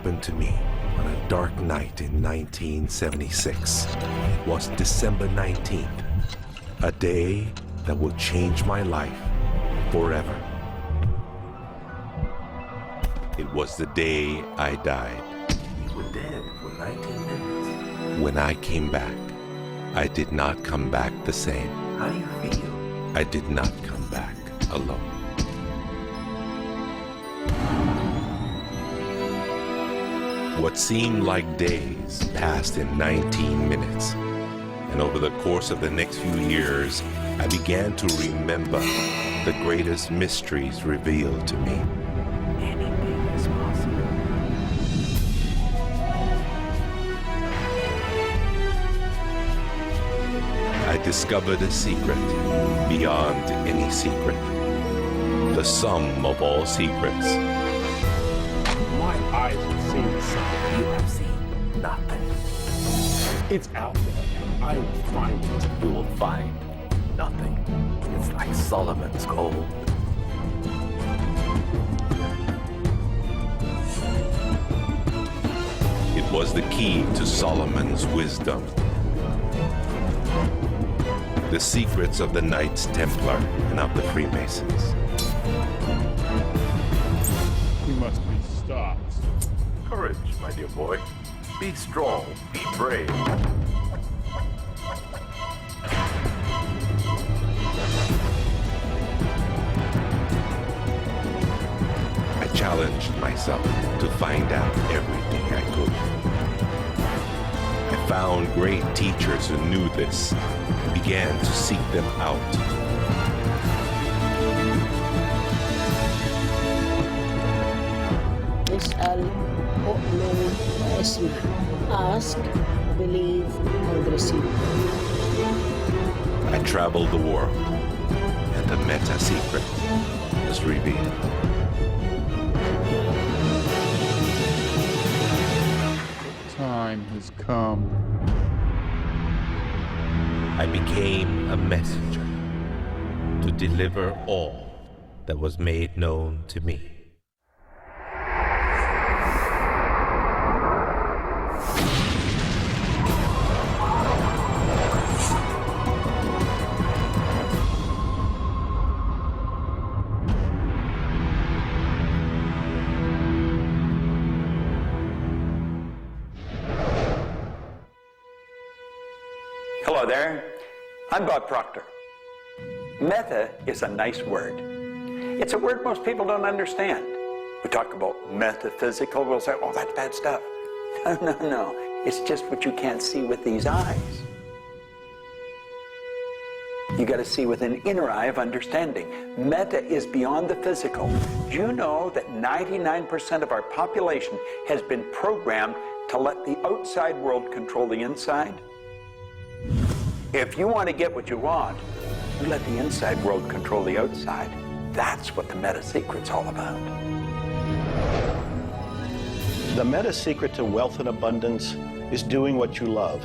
happened to me on a dark night in 1976. It was December 19th, a day that will change my life forever. It was the day I died. You were dead for 19 minutes. When I came back, I did not come back the same. How do you feel? I did not come back alone. What seemed like days passed in 19 minutes. And over the course of the next few years, I began to remember the greatest mysteries revealed to me. Anything is possible. I discovered a secret beyond any secret. The sum of all secrets. My eyes have seen something. You have seen nothing. It's out there. I will find it. You will find nothing. It's like Solomon's gold. It was the key to Solomon's wisdom. The secrets of the Knights Templar and of the Freemasons. We must be stopped. Courage, my dear boy. Be strong, be brave. I challenged myself to find out everything I could. I found great teachers who knew this and began to seek them out. اسأل أؤمن واسمع. Ask, believe, and receive. I traveled the world, and the meta secret was revealed. Time has come. I became a messenger to deliver all that was made known to me. Hello there, I'm Bob Proctor. Meta is a nice word. It's a word most people don't understand. We talk about metaphysical, we'll say, oh, that's bad stuff. No, it's just what you can't see with these eyes. You got to see with an inner eye of understanding. Meta is beyond the physical. Do you know that 99% of our population has been programmed to let the outside world control the inside? If you want to get what you want, you let the inside world control the outside. That's what the meta secret's all about. The meta secret to wealth and abundance is doing what you love,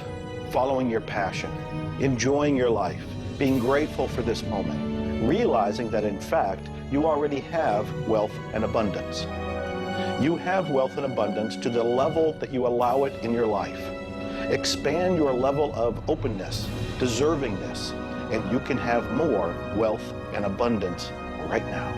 following your passion, enjoying your life, being grateful for this moment, realizing that in fact, you already have wealth and abundance. You have wealth and abundance to the level that you allow it in your life. Expand your level of openness, deservingness, and you can have more wealth and abundance right now.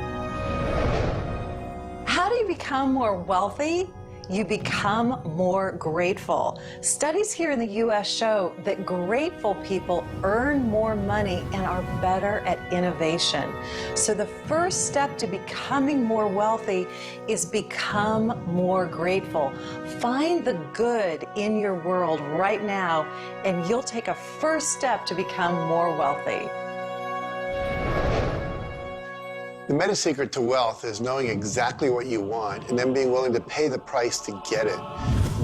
How do you become more wealthy? You become more grateful. Studies here in the U.S. show that grateful people earn more money and are better at innovation. So the first step to becoming more wealthy is become more grateful. Find the good in your world right now, and you'll take a first step to become more wealthy. The meta secret to wealth is knowing exactly what you want and then being willing to pay the price to get it.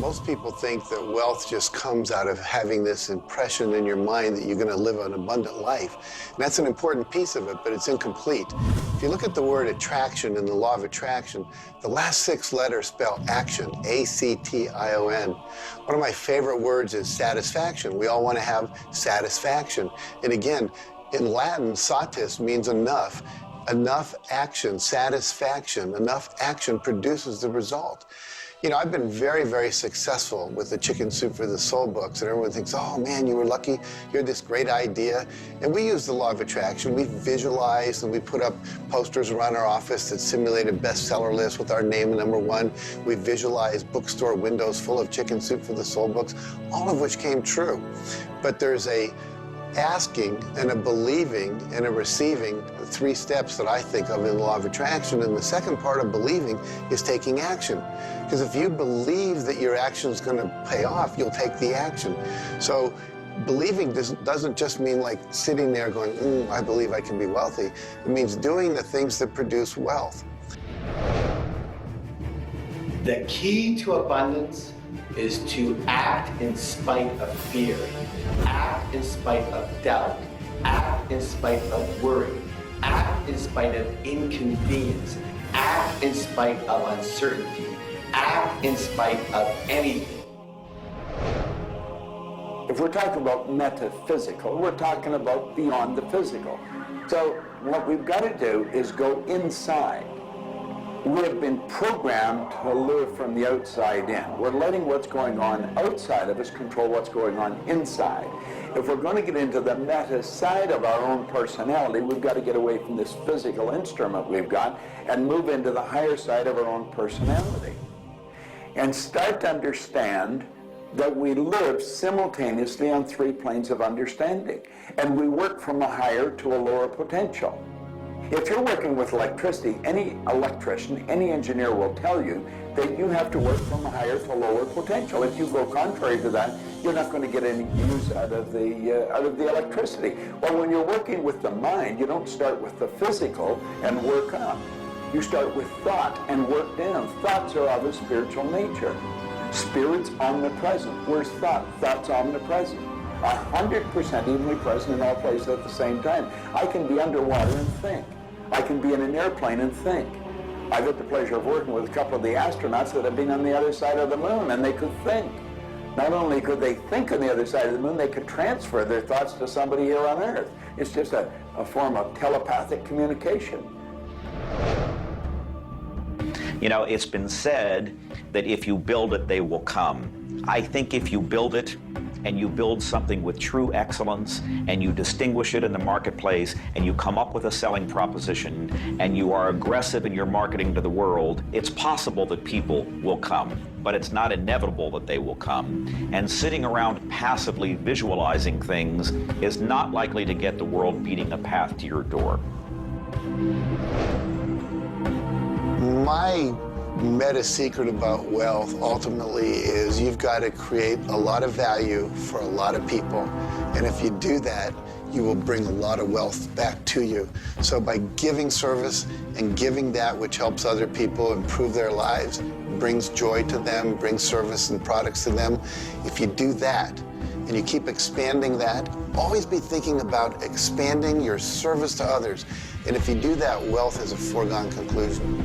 Most people think that wealth just comes out of having this impression in your mind that you're going to live an abundant life. And that's an important piece of it, but it's incomplete. If you look at the word attraction and the law of attraction, the last 6 letters spell action, A-C-T-I-O-N. One of my favorite words is satisfaction. We all want to have satisfaction. And again, in Latin, satis means enough. Enough action, satisfaction, enough action produces the result. You know, I've been very, very successful with the Chicken Soup for the Soul books, and everyone thinks, oh man, you were lucky, you had this great idea. And we use the law of attraction. We visualized and we put up posters around our office that simulated bestseller lists with our name #1. We visualized bookstore windows full of Chicken Soup for the Soul books, all of which came true. But there's a asking and a believing and a receiving, the 3 steps that I think of in the law of attraction. And the second part of believing is taking action. Because if you believe that your action is going to pay off, you'll take the action. So believing doesn't just mean like sitting there going, I believe I can be wealthy. It means doing the things that produce wealth. The key to abundance is to act in spite of fear, act in spite of doubt, act in spite of worry, act in spite of inconvenience, act in spite of uncertainty, act in spite of anything. If we're talking about metaphysical, we're talking about beyond the physical. So what we've got to do is go inside. We have been programmed to live from the outside in. We're letting what's going on outside of us control what's going on inside. If we're going to get into the meta side of our own personality, we've got to get away from this physical instrument we've got and move into the higher side of our own personality. And start to understand that we live simultaneously on 3 planes of understanding. And we work from a higher to a lower potential. If you're working with electricity, any electrician, any engineer will tell you that you have to work from a higher to a lower potential. If you go contrary to that, you're not going to get any use out of the electricity. Well, when you're working with the mind, you don't start with the physical and work up. You start with thought and work down. Thoughts are of a spiritual nature. Spirit's omnipresent. Where's thought? Thought's omnipresent. 100% evenly present in all places at the same time. I can be underwater and think. I can be in an airplane and think. I've had the pleasure of working with a couple of the astronauts that have been on the other side of the moon, and they could think. Not only could they think on the other side of the moon, they could transfer their thoughts to somebody here on Earth. It's just a form of telepathic communication. You know, it's been said that if you build it, they will come. I think if you build it, and you build something with true excellence, and you distinguish it in the marketplace, and you come up with a selling proposition, and you are aggressive in your marketing to the world, it's possible that people will come, but it's not inevitable that they will come. And sitting around passively visualizing things is not likely to get the world beating a path to your door. My meta secret about wealth ultimately is you've got to create a lot of value for a lot of people. And if you do that, you will bring a lot of wealth back to you. So by giving service and giving that which helps other people improve their lives, brings joy to them, brings service and products to them, if you do that and you keep expanding that, always be thinking about expanding your service to others. And if you do that, wealth is a foregone conclusion.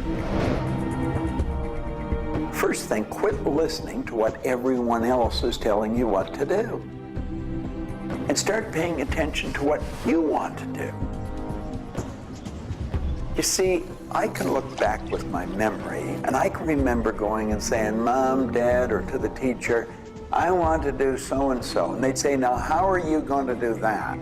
First thing, quit listening to what everyone else is telling you what to do. And start paying attention to what you want to do. You see, I can look back with my memory, and I can remember going and saying, Mom, Dad, or to the teacher, I want to do so-and-so. And they'd say, now, how are you going to do that?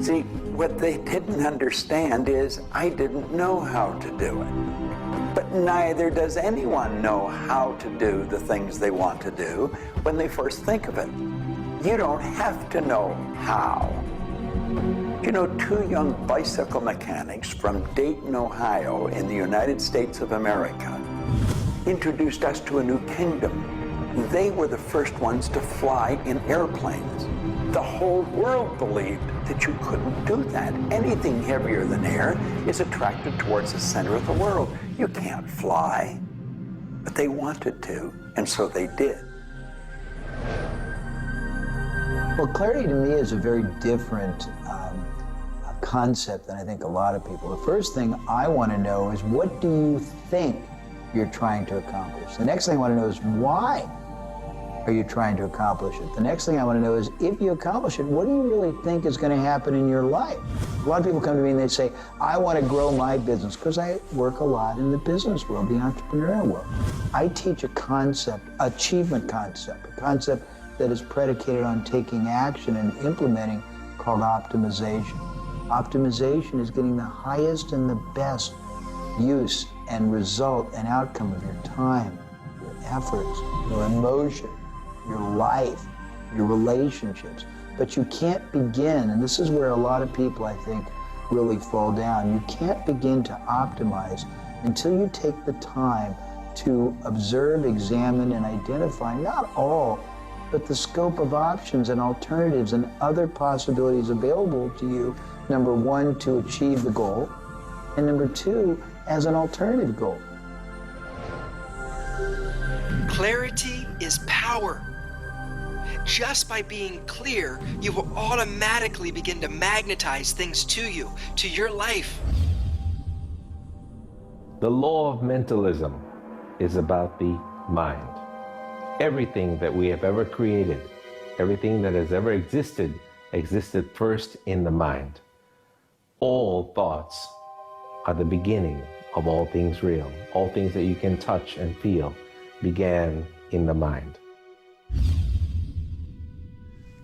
See, what they didn't understand is I didn't know how to do it. But neither does anyone know how to do the things they want to do when they first think of it. You don't have to know how. You know, 2 young bicycle mechanics from Dayton, Ohio, in the United States of America, introduced us to a new kingdom. They were the first ones to fly in airplanes. The whole world believed that you couldn't do that. Anything heavier than air is attracted towards the center of the world. You can't fly. But they wanted to, and so they did. Well, clarity to me is a very different concept than I think a lot of people. The first thing I want to know is, what do you think you're trying to accomplish? The next thing I want to know is, why are you trying to accomplish it? The next thing I want to know is, if you accomplish it, what do you really think is going to happen in your life? A lot of people come to me and they say, I want to grow my business, because I work a lot in the business world, the entrepreneurial world. I teach a concept, achievement concept, a concept that is predicated on taking action and implementing, called optimization. Optimization is getting the highest and the best use and result and outcome of your time, your efforts, your emotion, your life, your relationships. But you can't begin, and this is where a lot of people, I think, really fall down. You can't begin to optimize until you take the time to observe, examine, and identify not all, but the scope of options and alternatives and other possibilities available to you, number one, to achieve the goal, and number two, as an alternative goal. Clarity is power. Just by being clear, you will automatically begin to magnetize things to you, to your life. The law of mentalism is about the mind. Everything that we have ever created, everything that has ever existed first in the mind. All thoughts are the beginning of all things real. All things that you can touch and feel began in the mind.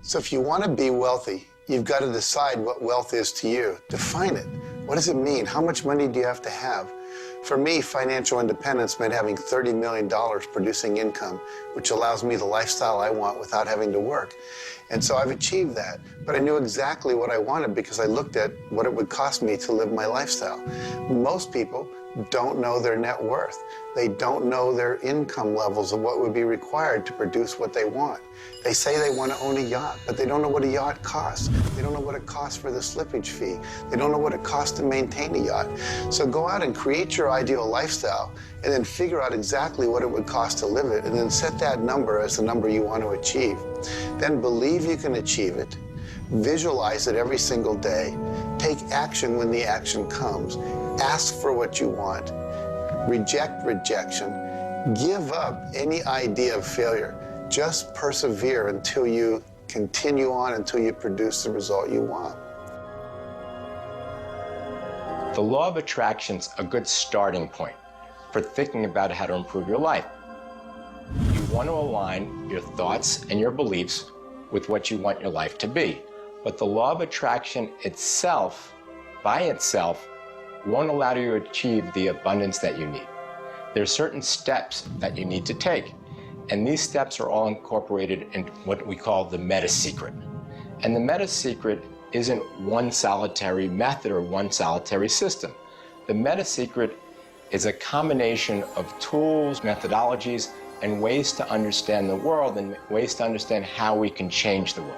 So if you want to be wealthy, you've got to decide what wealth is to you. Define it. What does it mean? How much money do you have to have? For me, financial independence meant having $30 million producing income, which allows me the lifestyle I want without having to work. And so I've achieved that. But I knew exactly what I wanted because I looked at what it would cost me to live my lifestyle. Most people don't know their net worth. They don't know their income levels of what would be required to produce what they want. They say they want to own a yacht, but they don't know what a yacht costs. They don't know what it costs for the slippage fee. They don't know what it costs to maintain a yacht. So go out and create your ideal lifestyle and then figure out exactly what it would cost to live it, and then set that number as the number you want to achieve. Then believe you can achieve it. Visualize it every single day. Take action when the action comes. Ask for what you want. Reject rejection. Give up any idea of failure. Just persevere until you continue on, until you produce the result you want. The law of attraction's a good starting point for thinking about how to improve your life. You want to align your thoughts and your beliefs with what you want your life to be. But the law of attraction itself, by itself, won't allow you to achieve the abundance that you need. There are certain steps that you need to take, and these steps are all incorporated in what we call the meta secret. And the meta secret isn't one solitary method or one solitary system. The meta secret is a combination of tools, methodologies, and ways to understand the world and ways to understand how we can change the world.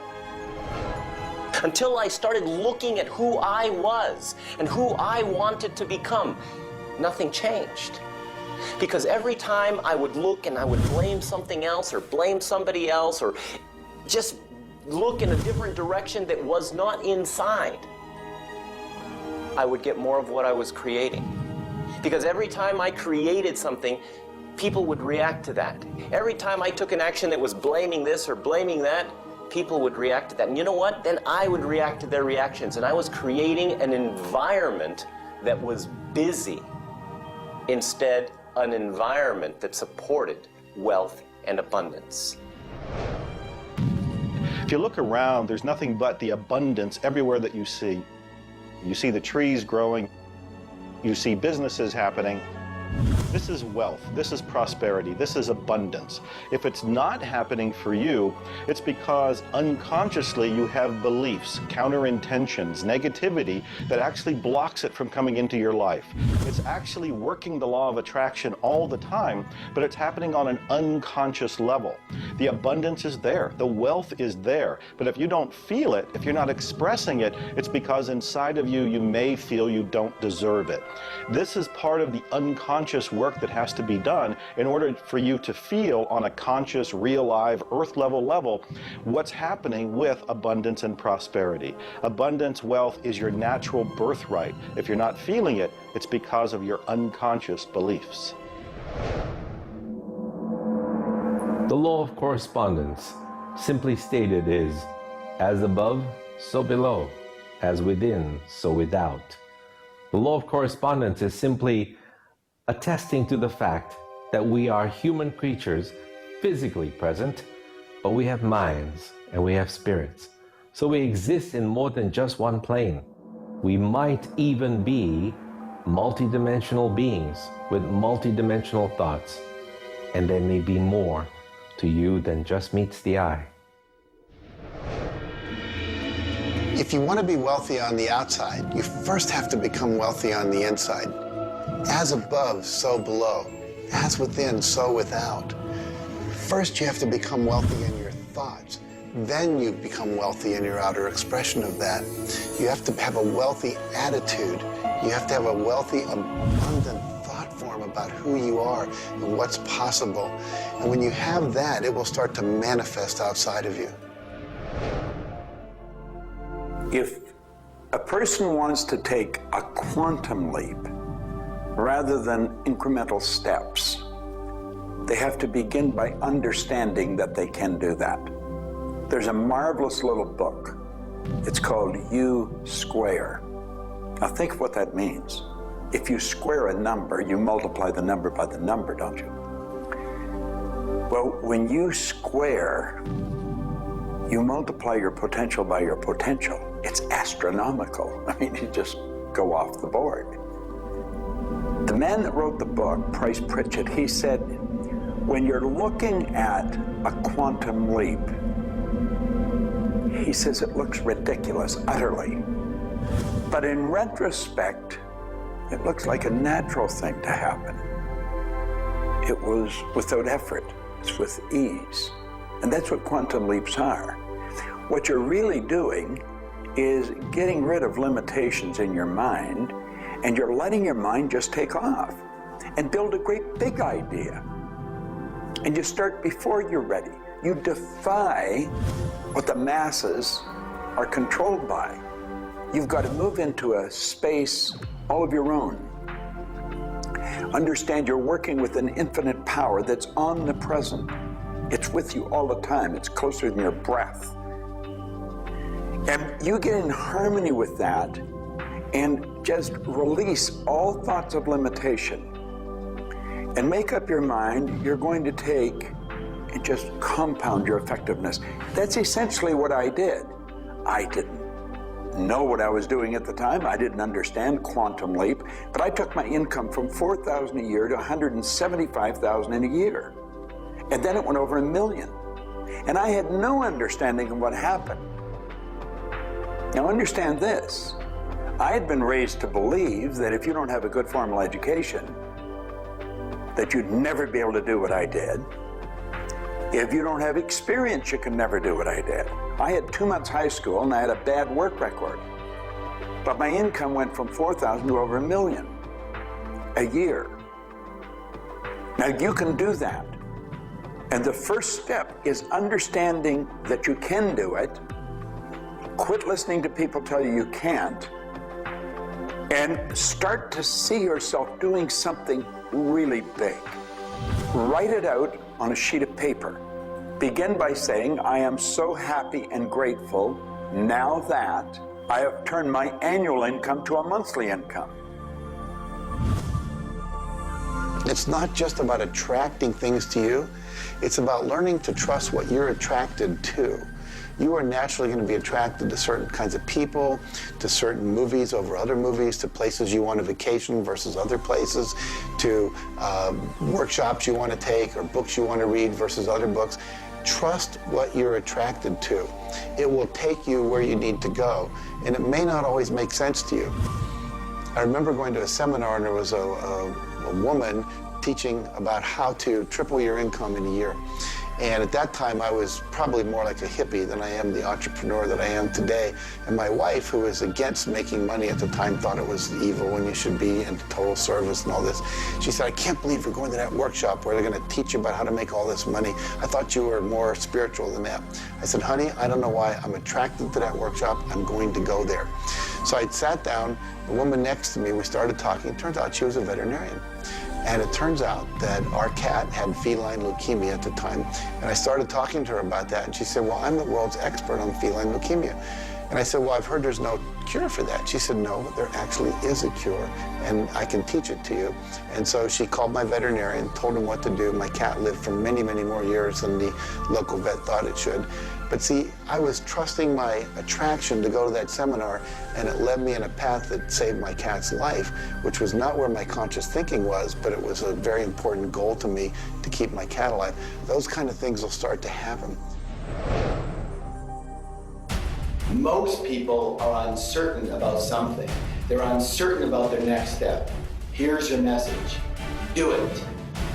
Until I started looking at who I was and who I wanted to become, nothing changed. Because every time I would look and I would blame something else or blame somebody else or just look in a different direction that was not inside, I would get more of what I was creating. Because every time I created something, people would react to that. Every time I took an action that was blaming this or blaming that, people would react to that. And you know what? Then I would react to their reactions. And I was creating an environment that was busy. Instead, an environment that supported wealth and abundance. If you look around, there's nothing but the abundance everywhere that you see. You see the trees growing. You see businesses happening. This is wealth, this is prosperity, this is abundance. If it's not happening for you, it's because unconsciously you have beliefs, counter-intentions, negativity that actually blocks it from coming into your life. It's actually working the law of attraction all the time, but it's happening on an unconscious level. The abundance is there, the wealth is there, but if you don't feel it, if you're not expressing it, it's because inside of you, you may feel you don't deserve it. This is part of the unconscious work that has to be done in order for you to feel on a conscious, real, live, earth level what's happening with abundance and prosperity. Abundance, wealth is your natural birthright. If you're not feeling it, it's because of your unconscious beliefs. The law of correspondence, simply stated, is as above, so below, as within, so without. The law of correspondence is simply attesting to the fact that we are human creatures physically present, but we have minds and we have spirits. So we exist in more than just one plane. We might even be multidimensional beings with multidimensional thoughts, and there may be more to you than just meets the eye. If you want to be wealthy on the outside, you first have to become wealthy on the inside. As above, so below. As within, so without. First, you have to become wealthy in your thoughts. Then you become wealthy in your outer expression of that. You have to have a wealthy attitude. You have to have a wealthy, abundant thought form about who you are and what's possible. And when you have that, it will start to manifest outside of you. If a person wants to take a quantum leap rather than incremental steps, they have to begin by understanding that they can do that. There's a marvelous little book. It's called U Square. Now think of what that means. If you square a number, you multiply the number by the number, don't you? Well, when you square, you multiply your potential by your potential. It's astronomical. I mean, you just go off the board. The man that wrote the book, Price Pritchett, he said, when you're looking at a quantum leap, he says it looks ridiculous, utterly. But in retrospect, it looks like a natural thing to happen. It was without effort. It's with ease. And that's what quantum leaps are. What you're really doing is getting rid of limitations in your mind, and you're letting your mind just take off and build a great big idea. And you start before you're ready. You defy what the masses are controlled by. You've got to move into a space all of your own. Understand you're working with an infinite power that's omnipresent. It's with you all the time. It's closer than your breath. And you get in harmony with that and just release all thoughts of limitation and make up your mind you're going to take and just compound your effectiveness. That's essentially what I did. I didn't know what I was doing at the time. I didn't understand quantum leap, but I took my income from $4,000 a year to $175,000 in a year. And then it went over $1 million. And I had no understanding of what happened. Now understand this. I had been raised to believe that if you don't have a good formal education, that you'd never be able to do what I did. If you don't have experience, you can never do what I did. I had 2 months high school and I had a bad work record. But my income went from $4,000 to over $1 million a year. Now you can do that. And the first step is understanding that you can do it. Quit listening to people tell you you can't. And start to see yourself doing something really big. Write it out on a sheet of paper. Begin by saying, I am so happy and grateful now that I have turned my annual income to a monthly income. It's not just about attracting things to you. It's about learning to trust what you're attracted to. You are naturally going to be attracted to certain kinds of people, to certain movies over other movies, to places you want to vacation versus other places, to workshops you want to take or books you want to read versus other books. Trust what you're attracted to. It will take you where you need to go, and it may not always make sense to you. I remember going to a seminar, and there was a woman teaching about how to triple your income in a year. And at that time, I was probably more like a hippie than I am the entrepreneur that I am today. And my wife, who was against making money at the time, thought it was evil when you should be into total service and all this. She said, I can't believe you're going to that workshop where they're going to teach you about how to make all this money. I thought you were more spiritual than that. I said, honey, I don't know why. I'm attracted to that workshop. I'm going to go there. So I sat down, the woman next to me, we started talking. It turns out she was a veterinarian. And it turns out that our cat had feline leukemia at the time. And I started talking to her about that, and she said, well, I'm the world's expert on feline leukemia. And I said, well, I've heard there's no cure for that. She said, no, but there actually is a cure, and I can teach it to you. And so she called my veterinarian, told him what to do. My cat lived for many, many more years than the local vet thought it should. But see, I was trusting my attraction to go to that seminar, and it led me in a path that saved my cat's life, which was not where my conscious thinking was, but it was a very important goal to me to keep my cat alive. Those kind of things will start to happen. Most people are uncertain about something. They're uncertain about their next step. Here's your message. Do it.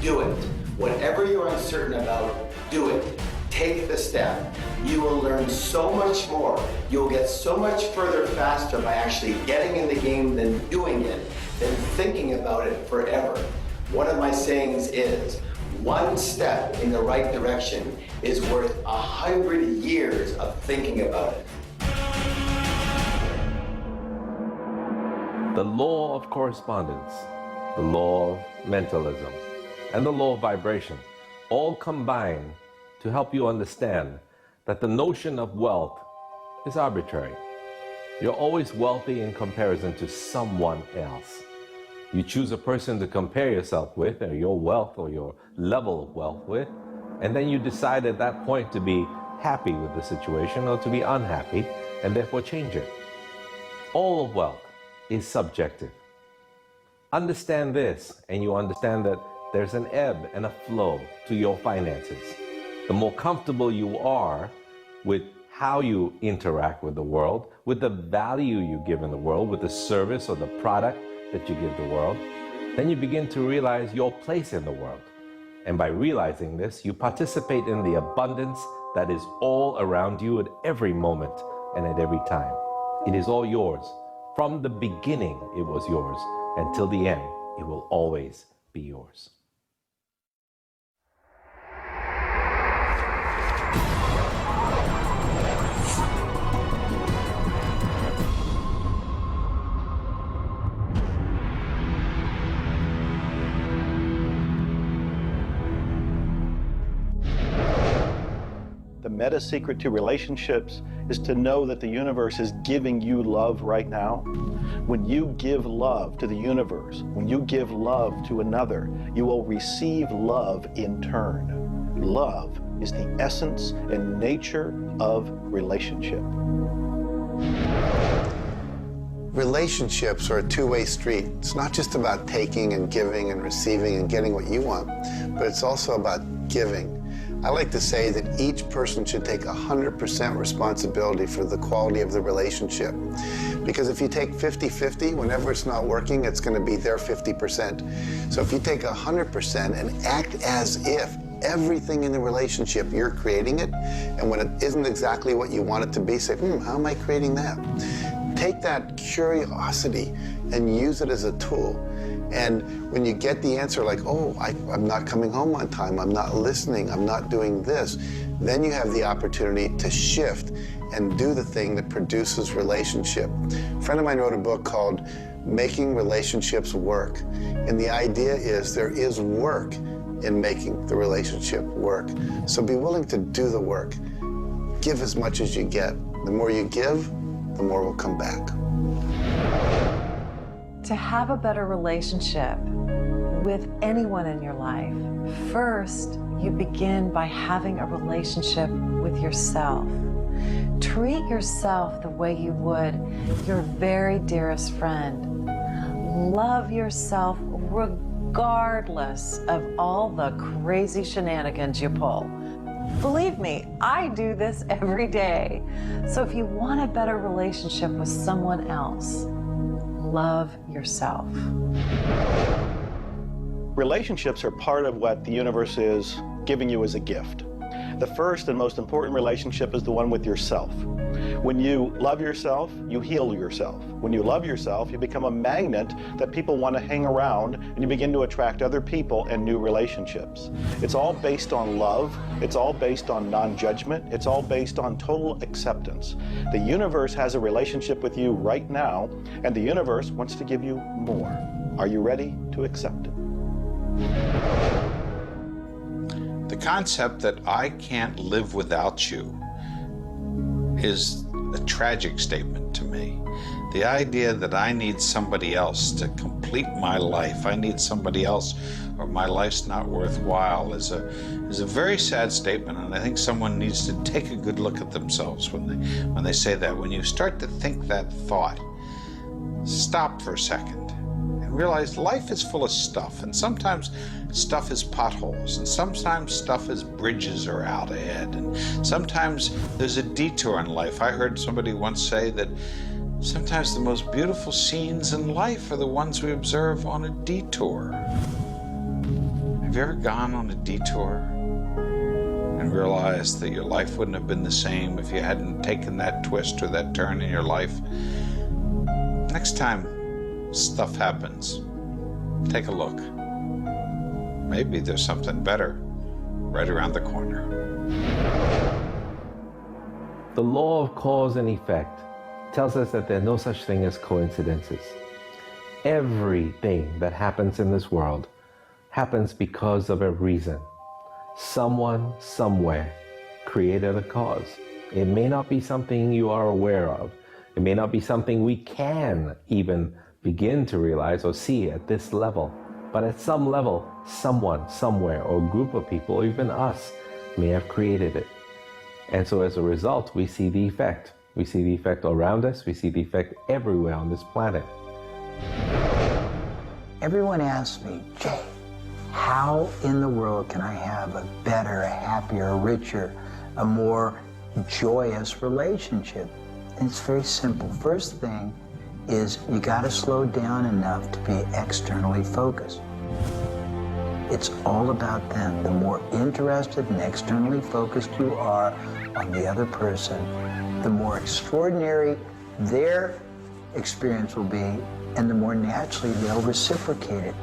Do it. Whatever you're uncertain about, do it. Take the step. You will learn so much more. You'll get so much further faster by actually getting in the game than doing it, than thinking about it forever. One of my sayings is, one step in the right direction is worth 100 years of thinking about it. The law of correspondence, the law of mentalism, and the law of vibration all combine to help you understand that the notion of wealth is arbitrary. You're always wealthy in comparison to someone else. You choose a person to compare yourself with, or your wealth or your level of wealth with, and then you decide at that point to be happy with the situation or to be unhappy, and therefore change it. All of wealth is subjective. Understand this, and you understand that there's an ebb and a flow to your finances. The more comfortable you are with how you interact with the world, with the value you give in the world, with the service or the product that you give the world, then you begin to realize your place in the world. And by realizing this, you participate in the abundance that is all around you at every moment and at every time. It is all yours. From the beginning, it was yours. Until the end, it will always be yours. The meta secret to relationships is to know that the universe is giving you love right now. When you give love to the universe, when you give love to another, you will receive love in turn. Love is the essence and nature of relationship. Relationships are a two-way street. It's not just about taking and giving and receiving and getting what you want, but it's also about giving. I like to say that each person should take 100% responsibility for the quality of the relationship. Because if you take 50-50, whenever it's not working, it's going to be their 50%. So if you take 100% and act as if everything in the relationship, you're creating it, and when it isn't exactly what you want it to be, say, how am I creating that? Take that curiosity and use it as a tool. And when you get the answer like, oh, I'm not coming home on time, I'm not listening, I'm not doing this, then you have the opportunity to shift and do the thing that produces relationship. A friend of mine wrote a book called Making Relationships Work. And the idea is there is work in making the relationship work. So be willing to do the work. Give as much as you get. The more you give, the more will come back. To have a better relationship with anyone in your life, first, you begin by having a relationship with yourself. Treat yourself the way you would your very dearest friend. Love yourself regardless of all the crazy shenanigans you pull. Believe me, I do this every day. So if you want a better relationship with someone else, love yourself. Relationships are part of what the universe is giving you as a gift. The first and most important relationship is the one with yourself. When you love yourself, you heal yourself. When you love yourself, you become a magnet that people want to hang around, and you begin to attract other people and new relationships. It's all based on love. It's all based on non-judgment. It's all based on total acceptance. The universe has a relationship with you right now, and the universe wants to give you more. Are you ready to accept it? The concept that I can't live without you is a tragic statement to me. The idea that I need somebody else to complete my life, I need somebody else or my life's not worthwhile is a very sad statement, and I think someone needs to take a good look at themselves when they say that. When you start to think that thought, stop for a second and realize life is full of stuff, and sometimes stuff is potholes, and sometimes stuff is bridges are out ahead, and sometimes there's a detour in life. I heard somebody once say that sometimes the most beautiful scenes in life are the ones we observe on a detour. Have you ever gone on a detour and realized that your life wouldn't have been the same if you hadn't taken that twist or that turn in your life? Next time stuff happens, take a look. Maybe there's something better right around the corner. The law of cause and effect tells us that there are no such thing as coincidences. Everything that happens in this world happens because of a reason. Someone, somewhere, created a cause. It may not be something you are aware of. It may not be something we can even begin to realize or see at this level. But at some level, someone, somewhere, or a group of people, or even us, may have created it. And so as a result, we see the effect. We see the effect around us. We see the effect everywhere on this planet. Everyone asks me, Jay, how in the world can I have a better, a happier, a richer, a more joyous relationship? And it's very simple. First thing is you got to slow down enough to be externally focused. It's all about them. The more interested and externally focused you are on the other person, the more extraordinary their experience will be, and the more naturally they'll reciprocate it.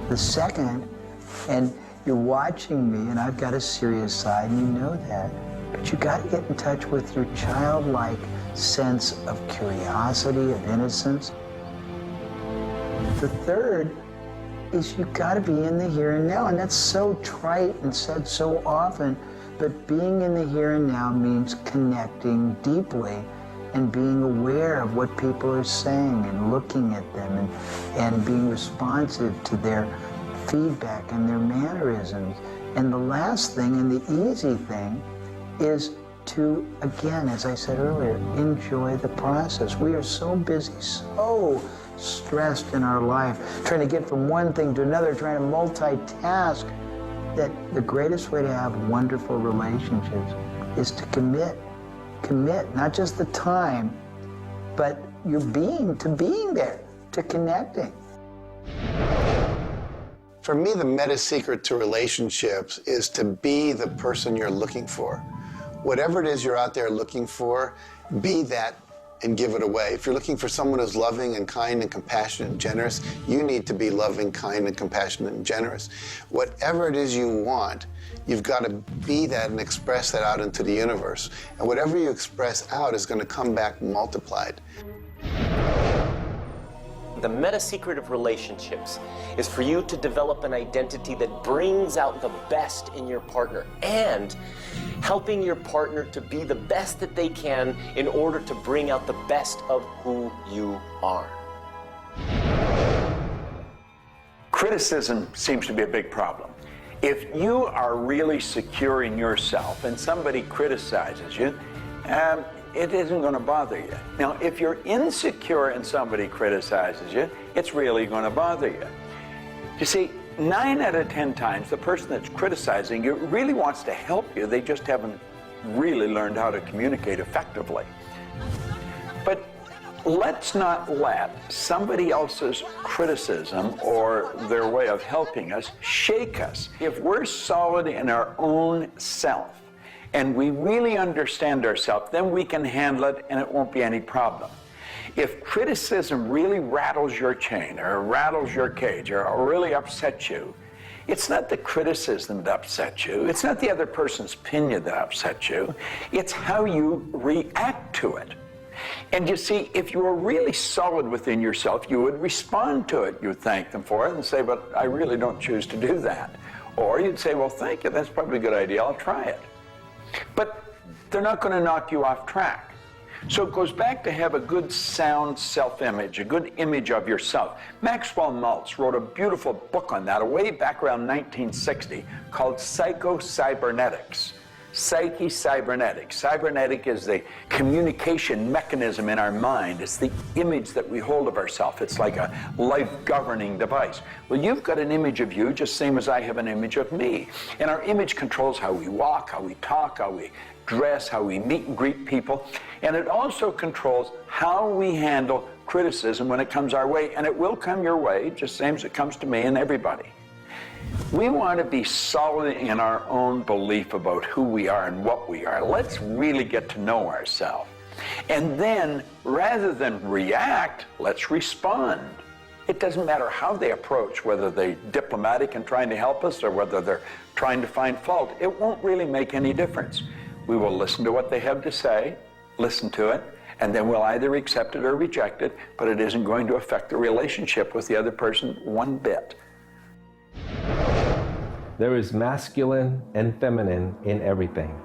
The second, and you're watching me, and I've got a serious side, and you know that, but you got to get in touch with your childlike sense of curiosity, of innocence. The third is you got to be in the here and now, and that's so trite and said so often, but being in the here and now means connecting deeply and being aware of what people are saying and looking at them and being responsive to their feedback and their mannerisms. And the last thing, and the easy thing, is to, again, as I said earlier, enjoy the process. We are so busy, so stressed in our life, trying to get from one thing to another, trying to multitask, that the greatest way to have wonderful relationships is to commit, not just the time, but your being, to being there, to connecting. For me, the meta secret to relationships is to be the person you're looking for. Whatever it is you're out there looking for, be that and give it away. If you're looking for someone who's loving and kind and compassionate and generous, you need to be loving, kind, and compassionate and generous. Whatever it is you want, you've got to be that and express that out into the universe. And whatever you express out is going to come back multiplied. The meta secret of relationships is for you to develop an identity that brings out the best in your partner and helping your partner to be the best that they can in order to bring out the best of who you are. Criticism seems to be a big problem. If you are really secure in yourself and somebody criticizes you, it isn't going to bother you. Now, if you're insecure and somebody criticizes you, it's really going to bother you. You see, 9 out of 10 times, the person that's criticizing you really wants to help you. They just haven't really learned how to communicate effectively. But let's not let somebody else's criticism or their way of helping us shake us. If we're solid in our own self, and we really understand ourselves, then we can handle it and it won't be any problem. If criticism really rattles your chain or rattles your cage or really upsets you, it's not the criticism that upsets you. It's not the other person's opinion that upsets you. It's how you react to it. And you see, if you were really solid within yourself, you would respond to it. You would thank them for it and say, but I really don't choose to do that. Or you'd say, well, thank you, that's probably a good idea, I'll try it. But they're not going to knock you off track. So it goes back to have a good, sound self-image, a good image of yourself. Maxwell Maltz wrote a beautiful book on that way back around 1960 called Psycho-Cybernetics. Psyche-cybernetics. Cybernetic is the communication mechanism in our mind. It's the image that we hold of ourselves. It's like a life-governing device. Well, you've got an image of you just same as I have an image of me. And our image controls how we walk, how we talk, how we dress, how we meet and greet people. And it also controls how we handle criticism when it comes our way. And it will come your way, just same as it comes to me and everybody. We want to be solid in our own belief about who we are and what we are. Let's really get to know ourselves. And then, rather than react, let's respond. It doesn't matter how they approach, whether they're diplomatic and trying to help us or whether they're trying to find fault. It won't really make any difference. We will listen to what they have to say, listen to it, and then we'll either accept it or reject it, but it isn't going to affect the relationship with the other person one bit. There is masculine and feminine in everything.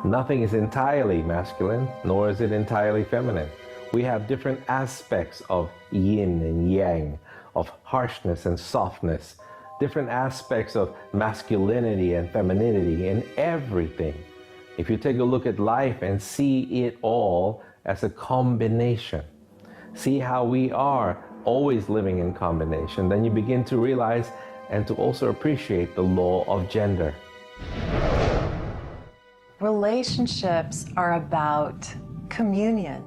Nothing is entirely masculine, nor is it entirely feminine. We have different aspects of yin and yang, of harshness and softness, different aspects of masculinity and femininity in everything. If you take a look at life and see it all as a combination, see how we are always living in combination, then you begin to realize and to also appreciate the law of gender. Relationships are about communion,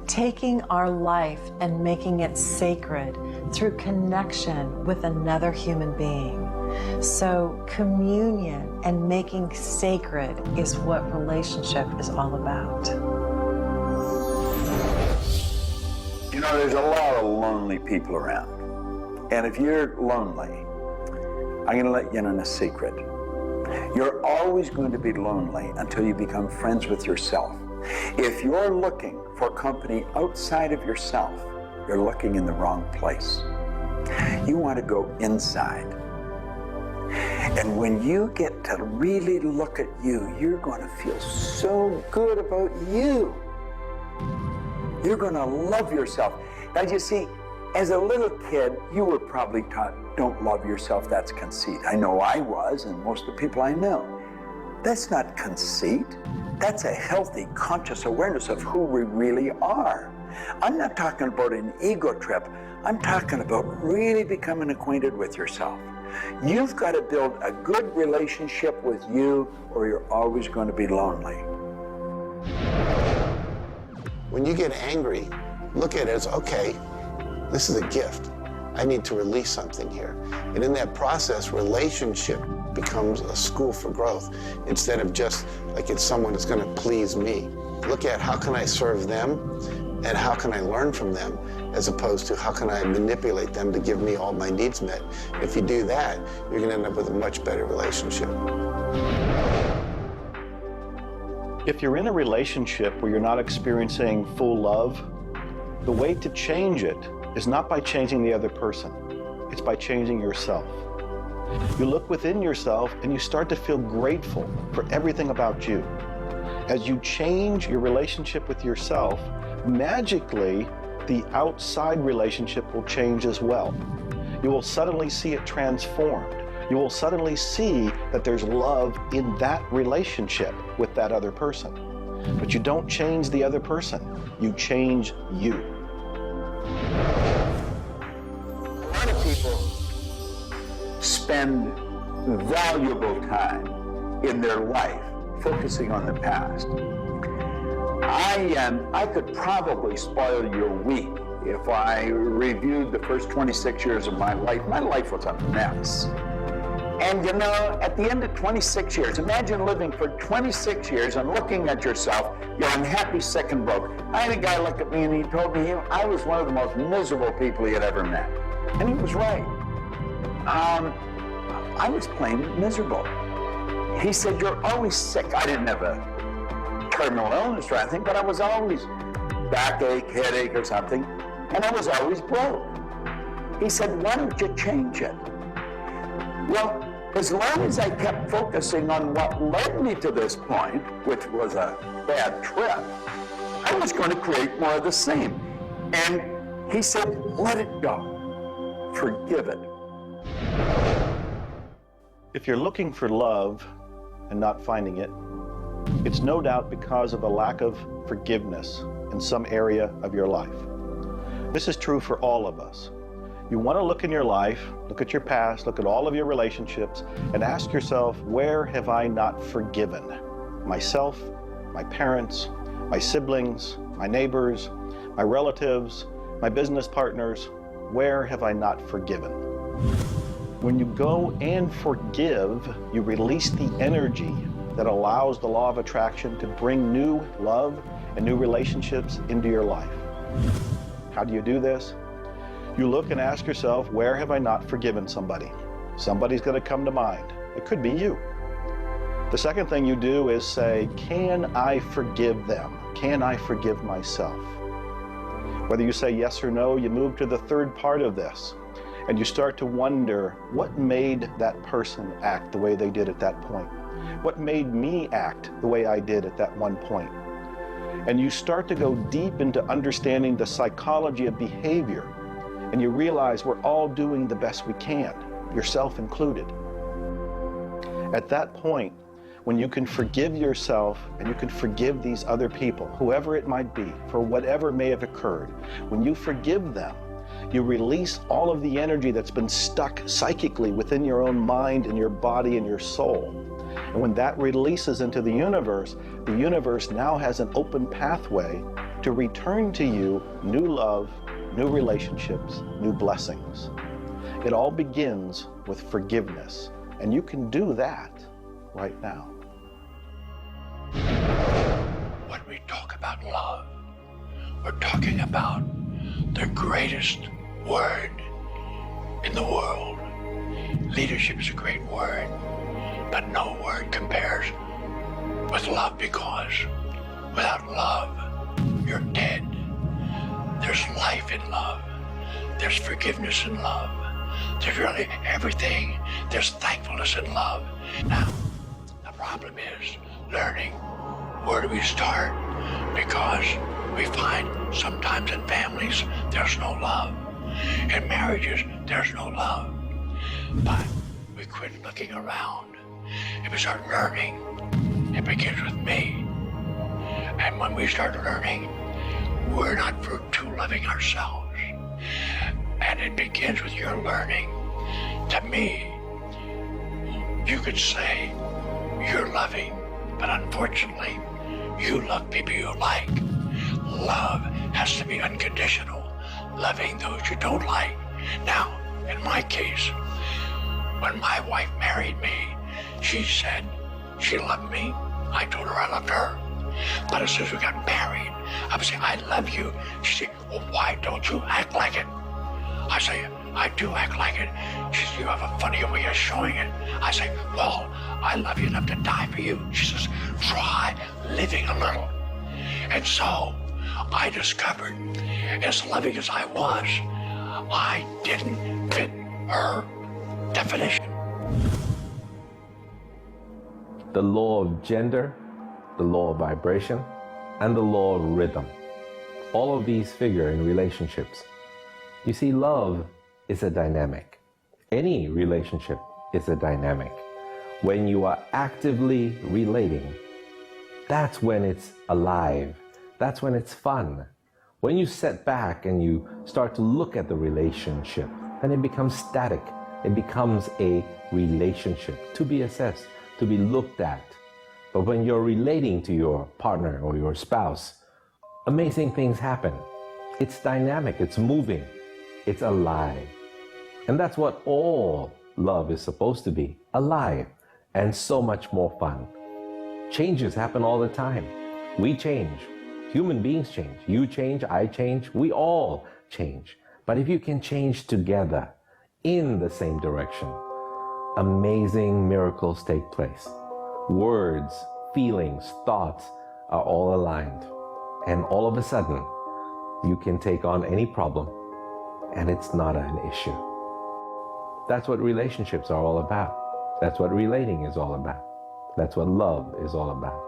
taking our life and making it sacred through connection with another human being. So communion and making sacred is what relationship is all about. You know, there's a lot of lonely people around. And if you're lonely, I'm going to let you in on a secret. You're always going to be lonely until you become friends with yourself. If you're looking for company outside of yourself, you're looking in the wrong place. You want to go inside. And when you get to really look at you, you're going to feel so good about you. You're going to love yourself. Now, you see, as a little kid, you were probably taught, don't love yourself, that's conceit. I know I was, and most of the people I know. That's not conceit. That's a healthy, conscious awareness of who we really are. I'm not talking about an ego trip. I'm talking about really becoming acquainted with yourself. You've got to build a good relationship with you, or you're always going to be lonely. When you get angry, look at it as, okay, this is a gift. I need to release something here. And in that process, relationship becomes a school for growth instead of just like it's someone that's going to please me. Look at how can I serve them and how can I learn from them, as opposed to how can I manipulate them to give me all my needs met. If you do that, you're going to end up with a much better relationship. If you're in a relationship where you're not experiencing full love, the way to change it is not by changing the other person. It's by changing yourself. You look within yourself and you start to feel grateful for everything about you. As you change your relationship with yourself, magically, the outside relationship will change as well. You will suddenly see it transformed. You will suddenly see that there's love in that relationship with that other person. But you don't change the other person, you change you. A lot of people spend valuable time in their life focusing on the past. I could probably spoil your week if I reviewed the first 26 years of my life. My life was a mess. And you know, at the end of 26 years, imagine living for 26 years and looking at yourself, you're unhappy, sick, and broke. I had a guy look at me and he told me I was one of the most miserable people he had ever met. And he was right. I was plain miserable. He said, you're always sick. I didn't have a terminal illness or anything, but I was always backache, headache or something, and I was always broke. He said, why don't you change it? Well, as long as I kept focusing on what led me to this point, which was a bad trip, I was going to create more of the same. And he said, let it go. Forgive it. If you're looking for love and not finding it, it's no doubt because of a lack of forgiveness in some area of your life. This is true for all of us. You want to look in your life, look at your past, look at all of your relationships, and ask yourself, where have I not forgiven? Myself, my parents, my siblings, my neighbors, my relatives, my business partners, where have I not forgiven? When you go and forgive, you release the energy that allows the law of attraction to bring new love and new relationships into your life. How do you do this? You look and ask yourself, where have I not forgiven somebody? Somebody's going to come to mind. It could be you. The second thing you do is say, can I forgive them? Can I forgive myself? Whether you say yes or no, you move to the third part of this, and you start to wonder, what made that person act the way they did at that point? What made me act the way I did at that one point? And you start to go deep into understanding the psychology of behavior, and you realize we're all doing the best we can, yourself included. At that point, when you can forgive yourself and you can forgive these other people, whoever it might be, for whatever may have occurred, when you forgive them, you release all of the energy that's been stuck psychically within your own mind and your body and your soul. And when that releases into the universe now has an open pathway to return to you new love, new relationships, new blessings. It all begins with forgiveness, and you can do that right now. When we talk about love, we're talking about the greatest word in the world. Leadership is a great word, but no word compares with love, because without love, you're dead. There's life in love. There's forgiveness in love. There's really everything. There's thankfulness in love. Now, the problem is learning where do we start, because we find sometimes in families there's no love. In marriages, there's no love. But we quit looking around and we start learning. It begins with me. And when we start learning, we're not too loving ourselves. And it begins with your learning. To me, you could say you're loving, but unfortunately, you love people you like. Love has to be unconditional, loving those you don't like. Now, in my case, when my wife married me, she said she loved me. I told her I loved her. But as soon as we got married, I would say, I love you. She said, well, why don't you act like it? I say, I do act like it. She says, you have a funny way of showing it. I say, well, I love you enough to die for you. She says, try living a little. And so I discovered, as loving as I was, I didn't fit her definition. The law of gender, the law of vibration, and the law of rhythm. All of these figure in relationships. You see, love is a dynamic. Any relationship is a dynamic. When you are actively relating, that's when it's alive. That's when it's fun. When you sit back and you start to look at the relationship, then it becomes static. It becomes a relationship to be assessed, to be looked at. But when you're relating to your partner or your spouse, amazing things happen. It's dynamic, it's moving, it's alive. And that's what all love is supposed to be, alive, and so much more fun. Changes happen all the time. We change. Human beings change. You change, I change, we all change. But if you can change together in the same direction, amazing miracles take place. Words, feelings, thoughts are all aligned. And all of a sudden, you can take on any problem and it's not an issue. That's what relationships are all about. That's what relating is all about. That's what love is all about.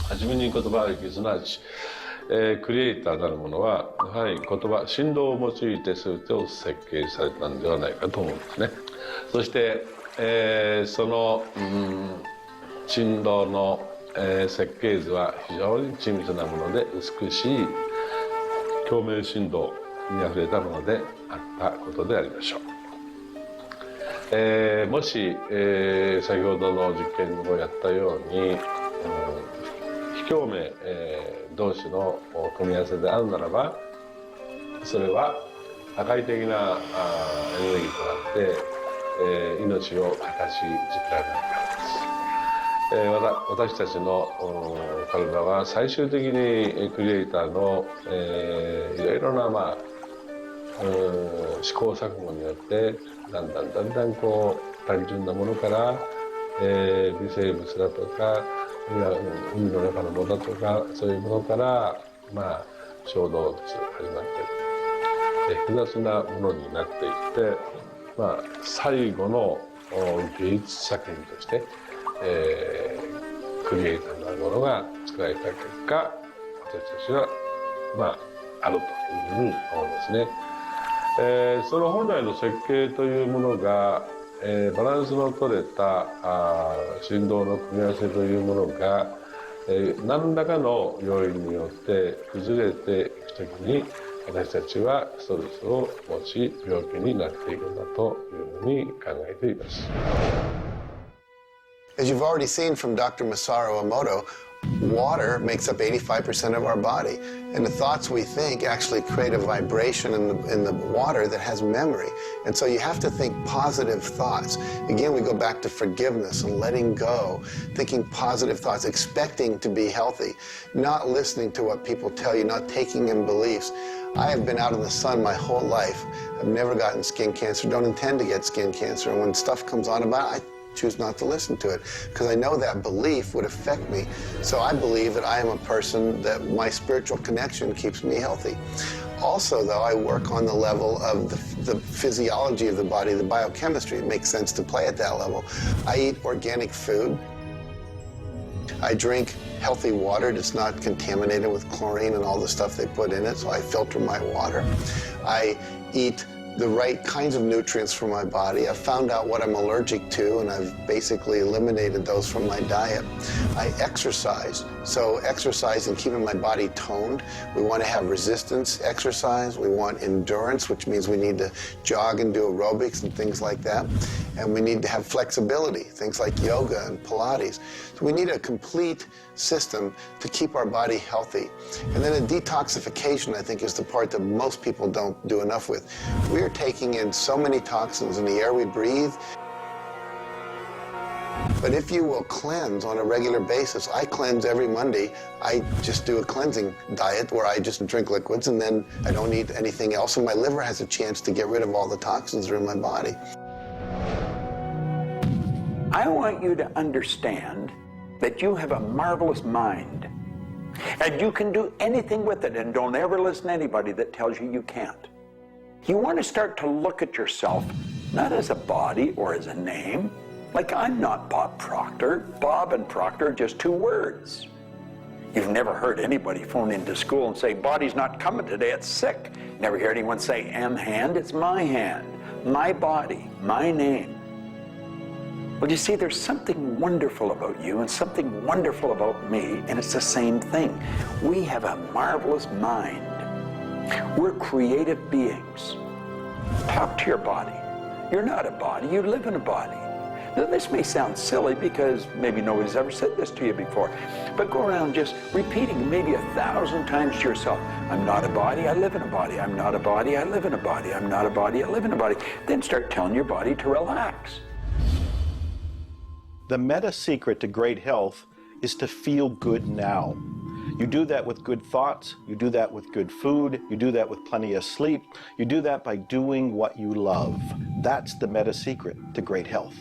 はじめに言葉劇すなわち、クリエイターなるものはやはり言葉振動を用いて全てを設計されたんではないかと思うんですね。そして、その、振動の、設計図は非常に緻密なもので美しい共鳴振動にあふれたものであったことでありましょう。もし、先ほどの実験をやったように、非共鳴、同士の組み合わせであるならば、それは破壊的なエネルギーとなって、命を形作られないからです。私たちの体は最終的にクリエイターの、いろいろな、試行錯誤によってだんだんこう単純なものから、微生物だとか海の中のものだとかそういうものから、小動物始まって複雑なものになっていって、最後の芸術作品として、クリエイターなるものが作られた結果、私たちはあるというふうに思うんですね。その本来の設計というものが、バランスの取れた振動の組み合わせというものが、何らかの要因によって崩れていくときに私たちはストレスを持ち病気になっていくんだというふうに考えています。As you've already seen from Dr. Masaru Emoto, water makes up 85% of our body, and the thoughts we think actually create a vibration in the water that has memory. And so you have to think positive thoughts. Again, we go back to forgiveness and letting go, thinking positive thoughts, expecting to be healthy, not listening to what people tell you, not taking in beliefs. I have been out in the sun my whole life. I've never gotten skin cancer, don't intend to get skin cancer. And when stuff comes on about it, I choose not to listen to it because I know that belief would affect me. So I believe that I am a person that my spiritual connection keeps me healthy. Also, though, I work on the level of the physiology of the body, the biochemistry. It makes sense to play at that level. I eat organic food. I drink healthy water that's not contaminated with chlorine and all the stuff they put in it, so I filter my water. I eat the right kinds of nutrients for my body. I've found out what I'm allergic to, and I've basically eliminated those from my diet. I exercise, so exercise and keeping my body toned. We want to have resistance exercise. We want endurance, which means we need to jog and do aerobics and things like that. And we need to have flexibility, things like yoga and Pilates. So we need a complete system to keep our body healthy. And then a detoxification, I think, is the part that most people don't do enough with. We're taking in so many toxins in the air we breathe. But if you will cleanse on a regular basis, I cleanse every Monday. I just do a cleansing diet where I just drink liquids and then I don't eat anything else, and my liver has a chance to get rid of all the toxins that are in my body. I want you to understand that you have a marvelous mind and you can do anything with it, and don't ever listen to anybody that tells you you can't. You want to start to look at yourself not as a body or as a name. Like, I'm not Bob Proctor. Bob and Proctor are just two words. You've never heard anybody phone into school and say, body's not coming today, it's sick. Never hear anyone say, hand, it's my hand, my body, my name. Well, you see, there's something wonderful about you and something wonderful about me, and it's the same thing. We have a marvelous mind. We're creative beings. Talk to your body. You're not a body, you live in a body. Now, this may sound silly because maybe nobody's ever said this to you before, but go around just repeating maybe 1,000 times to yourself, I'm not a body, I live in a body. I'm not a body, I live in a body. I'm not a body, I live in a body. Then start telling your body to relax. The meta secret to great health is to feel good now. You do that with good thoughts, you do that with good food, you do that with plenty of sleep, you do that by doing what you love. That's the meta secret to great health.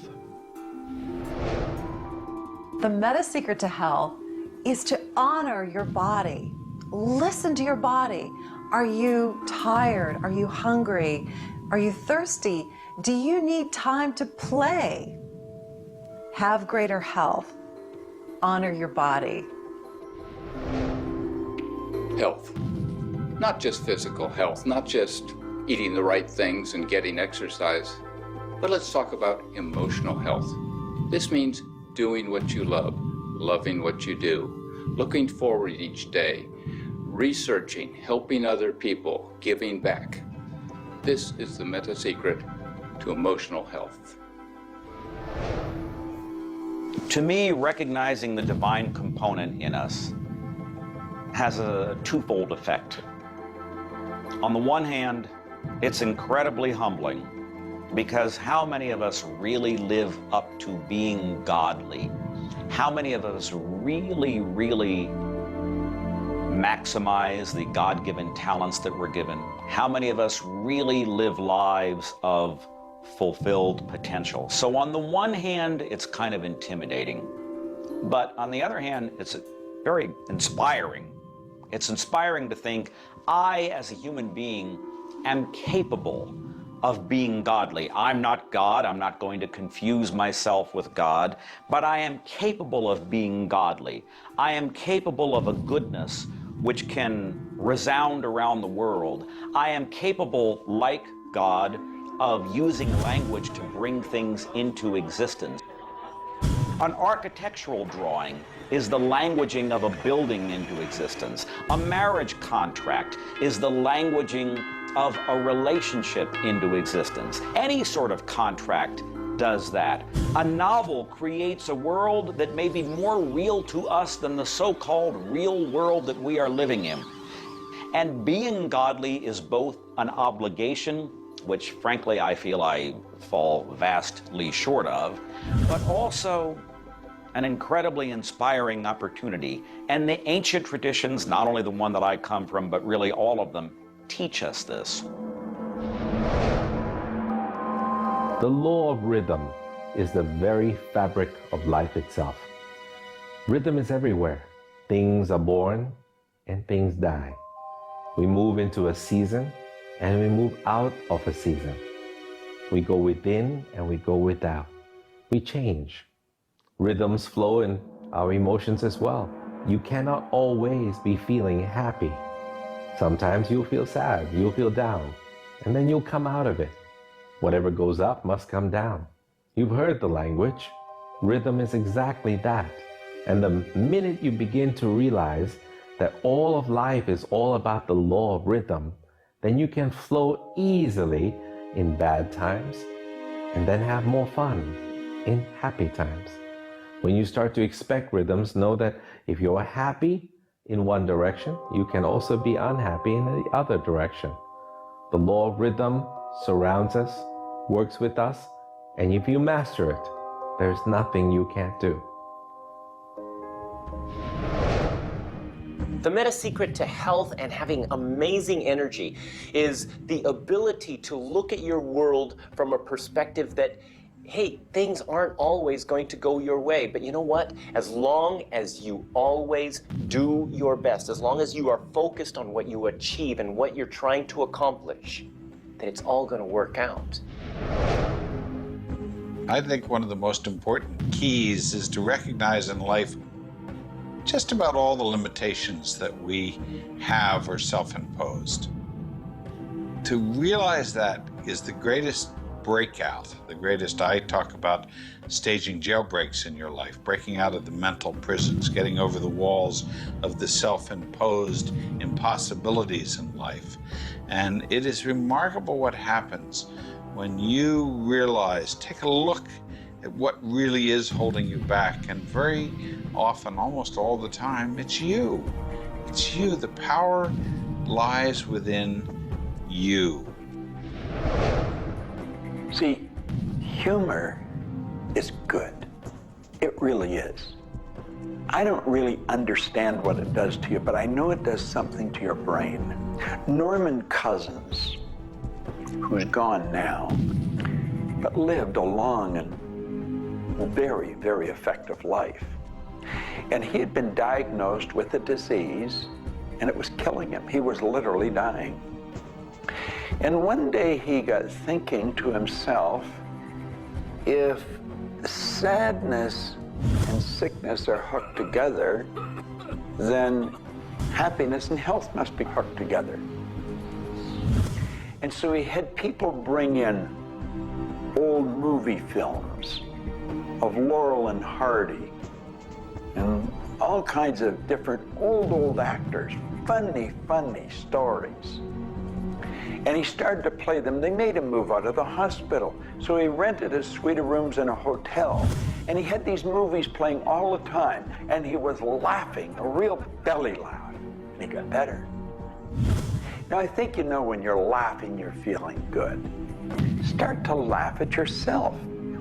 The meta secret to health is to honor your body. Listen to your body. Are you tired? Are you hungry? Are you thirsty? Do you need time to play? Have greater health. Honor your body. Health. Not just physical health, not just eating the right things and getting exercise, but let's talk about emotional health. This means doing what you love, loving what you do, looking forward each day, researching, helping other people, giving back. This is the meta secret to emotional health. To me, recognizing the divine component in us has a twofold effect. On the one hand, it's incredibly humbling because how many of us really live up to being godly? How many of us really maximize the God-given talents that we're given? How many of us really live lives of fulfilled potential? So on the one hand, it's kind of intimidating, but on the other hand, it's very inspiring. It's inspiring to think, I, as a human being, am capable of being godly. I'm not God. I'm not going to confuse myself with God, but I am capable of being godly. I am capable of a goodness which can resound around the world. I am capable, like God, of using language to bring things into existence. An architectural drawing is the languaging of a building into existence. A marriage contract is the languaging of a relationship into existence. Any sort of contract does that. A novel creates a world that may be more real to us than the so-called real world that we are living in. And being godly is both an obligation, which frankly I feel I fall vastly short of, but also an incredibly inspiring opportunity. And the ancient traditions, not only the one that I come from, but really all of them, teach us this. The law of rhythm is the very fabric of life itself. Rhythm is everywhere. Things are born and things die. We move into a season and we move out of a season. We go within and we go without. We change. Rhythms flow in our emotions as well. You cannot always be feeling happy. Sometimes you'll feel sad, you'll feel down, and then you'll come out of it. Whatever goes up must come down. You've heard the language. Rhythm is exactly that. And the minute you begin to realize that all of life is all about the law of rhythm, then you can flow easily in bad times and then have more fun in happy times. When you start to expect rhythms, know that if you're happy in one direction, you can also be unhappy in the other direction. The law of rhythm surrounds us, works with us, and if you master it, there's nothing you can't do. The meta secret to health and having amazing energy is the ability to look at your world from a perspective that, hey, things aren't always going to go your way, but you know what? As long as you always do your best, as long as you are focused on what you achieve and what you're trying to accomplish, then it's all going to work out. I think one of the most important keys is to recognize in life just about all the limitations that we have are self-imposed. To realize that is the greatest breakout, the greatest. I talk about staging jailbreaks in your life, breaking out of the mental prisons, getting over the walls of the self-imposed impossibilities in life. And it is remarkable what happens when you realize, take a look at what really is holding you back. And very often, almost all the time, it's you. It's you. The power lies within you. See, humor is good. It really is. I don't really understand what it does to you, but I know it does something to your brain. Norman Cousins, who's gone now, but lived a long and very, very effective life. And he had been diagnosed with a disease, and it was killing him. He was literally dying. And one day he got thinking to himself, if sadness and sickness are hooked together, then happiness and health must be hooked together. And so he had people bring in old movie films of Laurel and Hardy and all kinds of different old actors, funny stories. And he started to play them. They made him move out of the hospital. So he rented a suite of rooms in a hotel. And he had these movies playing all the time. And he was laughing, a real belly laugh. And he got better. Now, I think you know when you're laughing, you're feeling good. Start to laugh at yourself.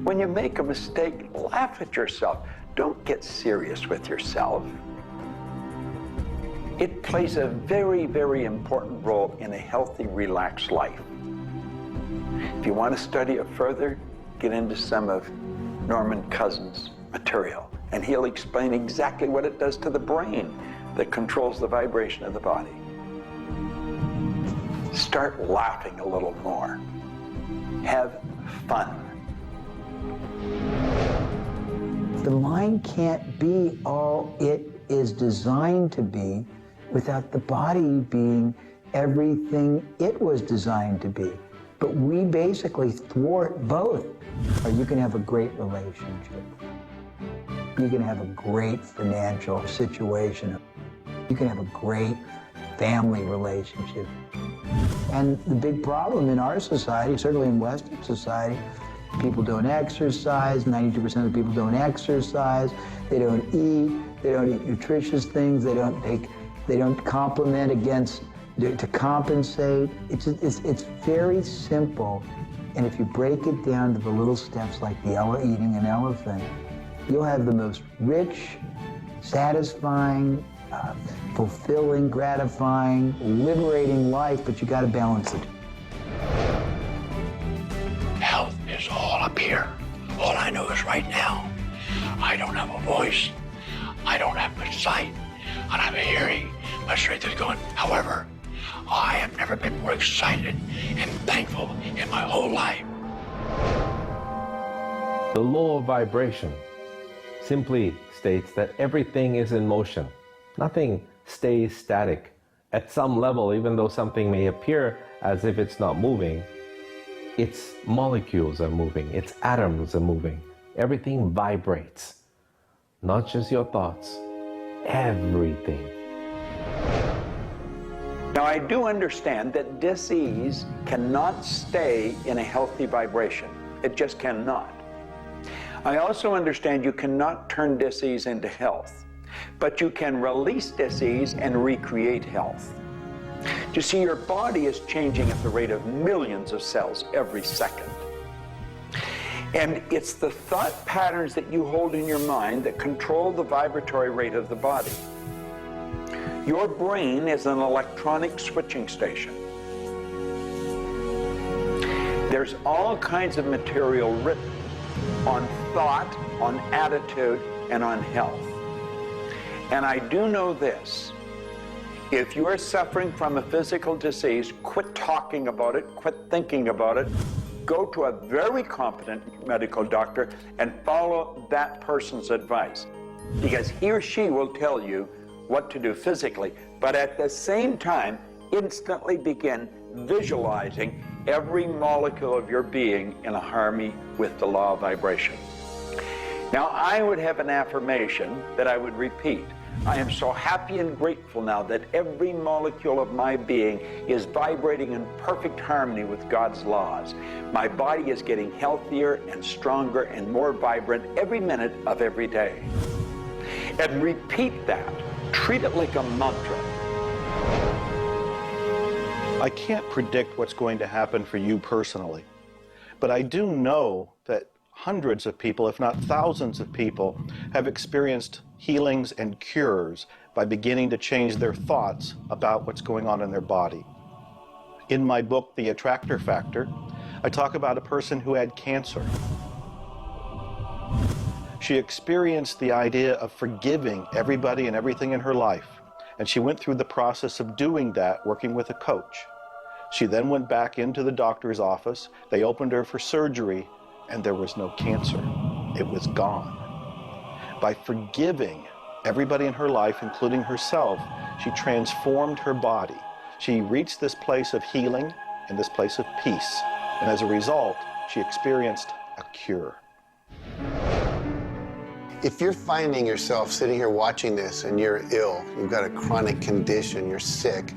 When you make a mistake, laugh at yourself. Don't get serious with yourself. It plays a very, very important role in a healthy, relaxed life. If you want to study it further, get into some of Norman Cousins' material, and he'll explain exactly what it does to the brain that controls the vibration of the body. Start laughing a little more. Have fun. The mind can't be all it is designed to be without the body being everything it was designed to be. But we basically thwart both. Or you can have a great relationship. You can have a great financial situation. You can have a great family relationship. And the big problem in our society, certainly in Western society, people don't exercise, 92% of the people don't exercise, they don't eat nutritious things, they don't complement to compensate. It's very simple. And if you break it down to the little steps like eating an elephant, you'll have the most rich, satisfying, fulfilling, gratifying, liberating life, but you gotta balance it. Health is all up here. All I know is right now, I don't have a voice, I don't have much sight, I don't have a hearing, my strength is gone. However, I have never been more excited and thankful in my whole life. The law of vibration simply states that everything is in motion. Nothing stays static. At some level, even though something may appear as if it's not moving, its molecules are moving, its atoms are moving. Everything vibrates. Not just your thoughts, everything. Now, I do understand that disease cannot stay in a healthy vibration. It just cannot. I also understand you cannot turn disease into health, but you can release disease and recreate health. You see, your body is changing at the rate of millions of cells every second. And it's the thought patterns that you hold in your mind that control the vibratory rate of the body. Your brain is an electronic switching station. There's all kinds of material written on thought, on attitude, and on health. And I do know this. If you are suffering from a physical disease, quit talking about it, quit thinking about it. Go to a very competent medical doctor and follow that person's advice, because he or she will tell you what to do physically, but at the same time, instantly begin visualizing every molecule of your being in a harmony with the law of vibration. Now, I would have an affirmation that I would repeat. I am so happy and grateful now that every molecule of my being is vibrating in perfect harmony with God's laws. My body is getting healthier and stronger and more vibrant every minute of every day. And repeat that. Treat it like a mantra. I can't predict what's going to happen for you personally, but I do know that hundreds of people, if not thousands of people, have experienced healings, and cures by beginning to change their thoughts about what's going on in their body. In my book, The Attractor Factor, I talk about a person who had cancer. She experienced the idea of forgiving everybody and everything in her life, and she went through the process of doing that working with a coach. She then went back into the doctor's office. They opened her for surgery, and there was no cancer. It was gone. By forgiving everybody in her life, including herself, she transformed her body. She reached this place of healing and this place of peace. And as a result, she experienced a cure. If you're finding yourself sitting here watching this and you're ill, you've got a chronic condition, you're sick,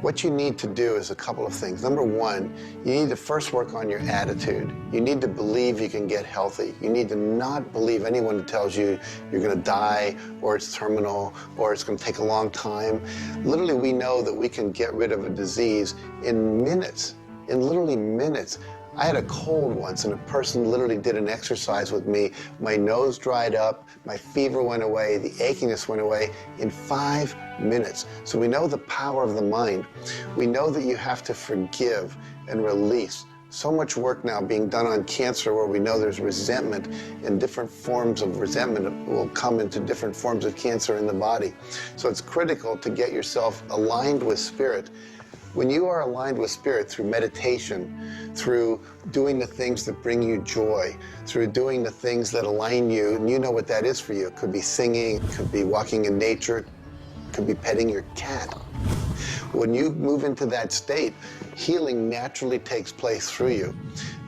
what you need to do is a couple of things. Number one, you need to first work on your attitude. You need to believe you can get healthy. You need to not believe anyone who tells you you're going to die, or it's terminal, or it's going to take a long time. Literally, we know that we can get rid of a disease in minutes, in literally minutes. I had a cold once, and a person literally did an exercise with me. My nose dried up, my fever went away, the achiness went away in 5 minutes. So we know the power of the mind. We know that you have to forgive and release. So much work now being done on cancer where we know there's resentment, and different forms of resentment will come into different forms of cancer in the body. So it's critical to get yourself aligned with spirit. When you are aligned with spirit through meditation, through doing the things that bring you joy, through doing the things that align you, and you know what that is for you. It could be singing, it could be walking in nature, it could be petting your cat. When you move into that state, healing naturally takes place through you.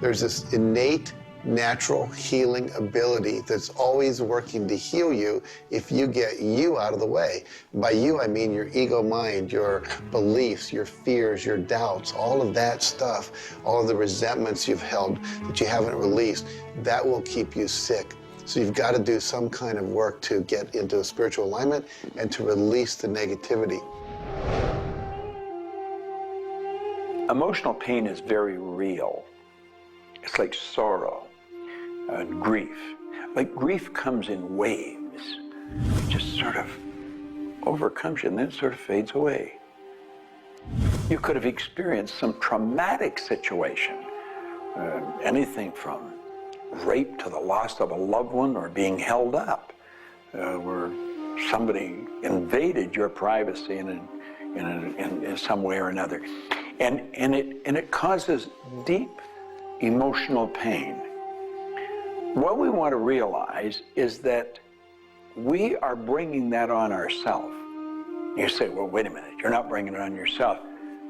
There's this innate, natural healing ability that's always working to heal you if you get you out of the way. By you, I mean your ego mind, your beliefs, your fears, your doubts, all of that stuff, all of the resentments you've held that you haven't released, that will keep you sick. So you've got to do some kind of work to get into a spiritual alignment and to release the negativity. Emotional pain is very real. It's like sorrow and grief. Like grief comes in waves. It just sort of overcomes you and then it sort of fades away. You could have experienced some traumatic situation, anything from rape to the loss of a loved one or being held up, where somebody invaded your privacy in some way or another. And it causes deep emotional pain. What we want to realize is that we are bringing that on ourselves. You say, well, wait a minute, you're not bringing it on yourself.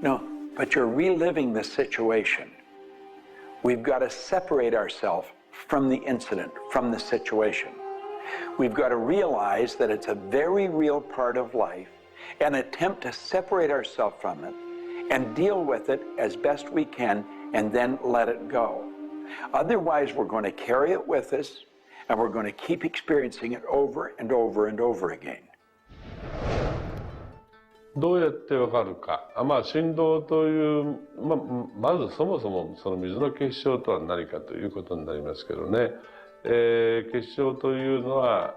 No, but you're reliving the situation. We've got to separate ourselves from the incident, from the situation. We've got to realize that it's a very real part of life and attempt to separate ourselves from it and deal with it as best we can and then let it go. Otherwise, we're going to carry it with us and we're going to keep experiencing it over and over and over again. どうやってわかるか。振動という、まずそもそもその水の結晶とは何かということになりますけどね。結晶というのは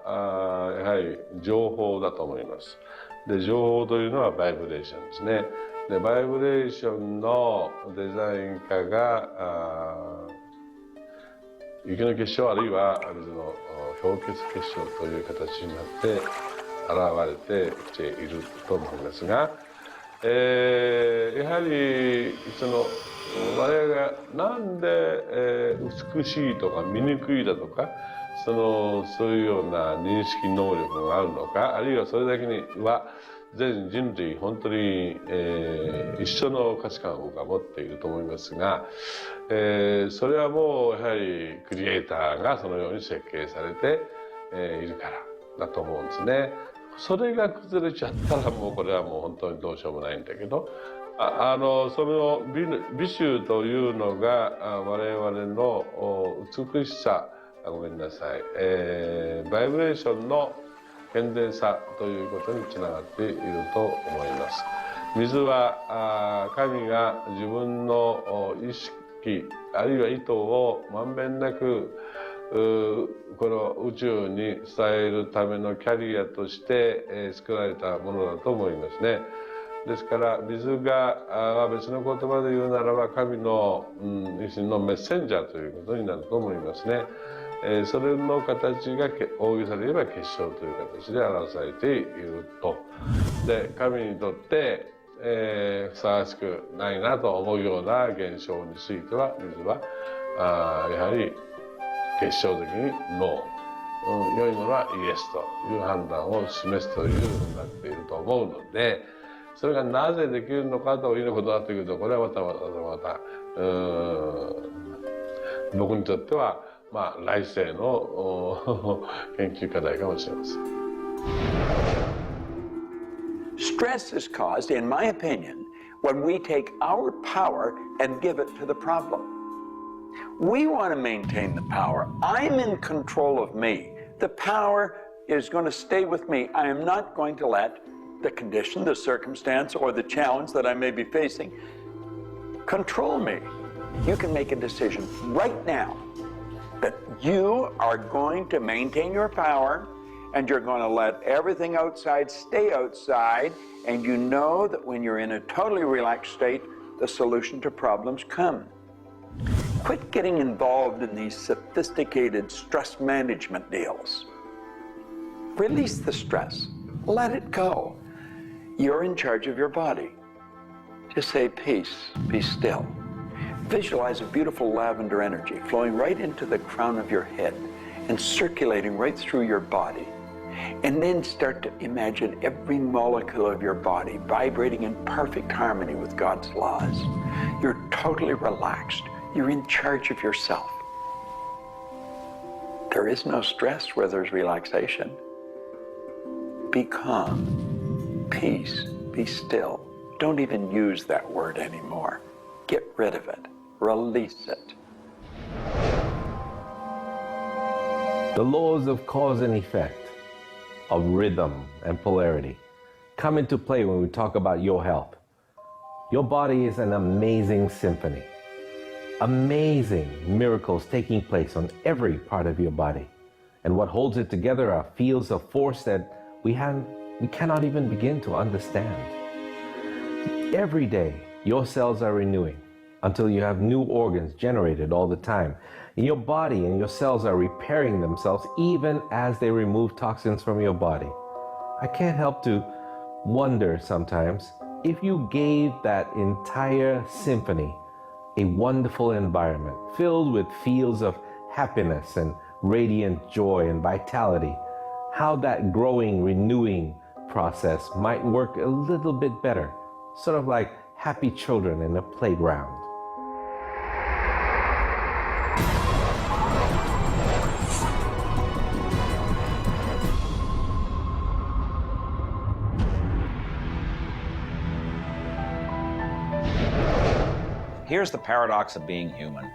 やはり情報だと思います。で、情報というのはバイブレーションですね。で、バイブレーションのデザイン家が雪の結晶あるいは水の氷結結晶という形になって現れてきていると思いますが、やはり我々がなんで、美しいとか醜いだとかそういうような認識能力があるのか、あるいはそれだけには全人類本当に、一緒の価値観を僕は持っていると思いますが、それはもうやはりクリエイターがそのように設計されて、いるからだと思うんですね。それが崩れちゃったらもうこれはもう本当にどうしようもないんだけど、その美醜というのが我々の美しさ、ごめんなさい、バイブレーションの健全さということにつながっていると思います。水は神が自分の意識あるいは意図をまんべんなくこの宇宙に伝えるためのキャリアとして、作られたものだと思いますね。ですから水が別の言葉で言うならば神の、一種のメッセンジャーということになると思いますね。それの形が大げさで言えば結晶という形で表されていると。で神にとって、ふさわしくないなと思うような現象については水はやはり結晶的にノー、良いものはイエスという判断を示すというふうになっていると思うので、それがなぜできるのかということになってくると、これはまた僕にとっては来世の研究課題かもしれません。Stress is caused, in my opinion, when we take our power and give it to the problem. We want to maintain the power. I'm in control of me. The power is going to stay with me. I am not going to let the condition, the circumstance, or the challenge that I may be facing control me. You can make a decision right now that you are going to maintain your power and you're going to let everything outside stay outside, and you know that when you're in a totally relaxed state, the solution to problems come. Quit getting involved in these sophisticated stress management deals. Release the stress. Let it go. You're in charge of your body. Just say, peace, be still. Visualize a beautiful lavender energy flowing right into the crown of your head and circulating right through your body. And then start to imagine every molecule of your body vibrating in perfect harmony with God's laws. You're totally relaxed. You're in charge of yourself. There is no stress where there's relaxation. Be calm, peace, be still. Don't even use that word anymore. Get rid of it. Release it. The laws of cause and effect, of rhythm and polarity, come into play when we talk about your health. Your body is an amazing symphony. Amazing miracles taking place on every part of your body. And what holds it together are fields of force that we cannot even begin to understand. Every day, your cells are renewing until you have new organs generated all the time. And your body and your cells are repairing themselves even as they remove toxins from your body. I can't help to wonder sometimes if you gave that entire symphony a wonderful environment filled with fields of happiness and radiant joy and vitality, how that growing, renewing process might work a little bit better, sort of like happy children in a playground. Here's the paradox of being human.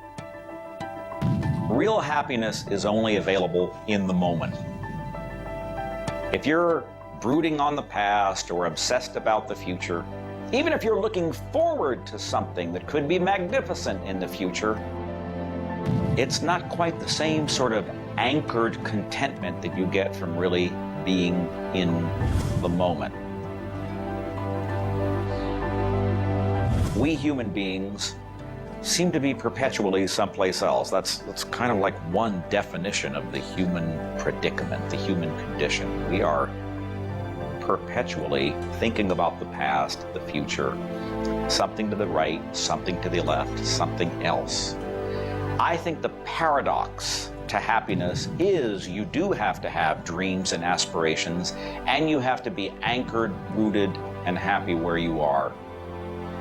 Real happiness is only available in the moment. If you're brooding on the past or obsessed about the future, even if you're looking forward to something that could be magnificent in the future, it's not quite the same sort of anchored contentment that you get from really being in the moment. We human beings seem to be perpetually someplace else. That's kind of like one definition of the human predicament, the human condition. We are perpetually thinking about the past, the future, something to the right, something to the left, something else. I think the paradox to happiness is you do have to have dreams and aspirations, and you have to be anchored, rooted, and happy where you are.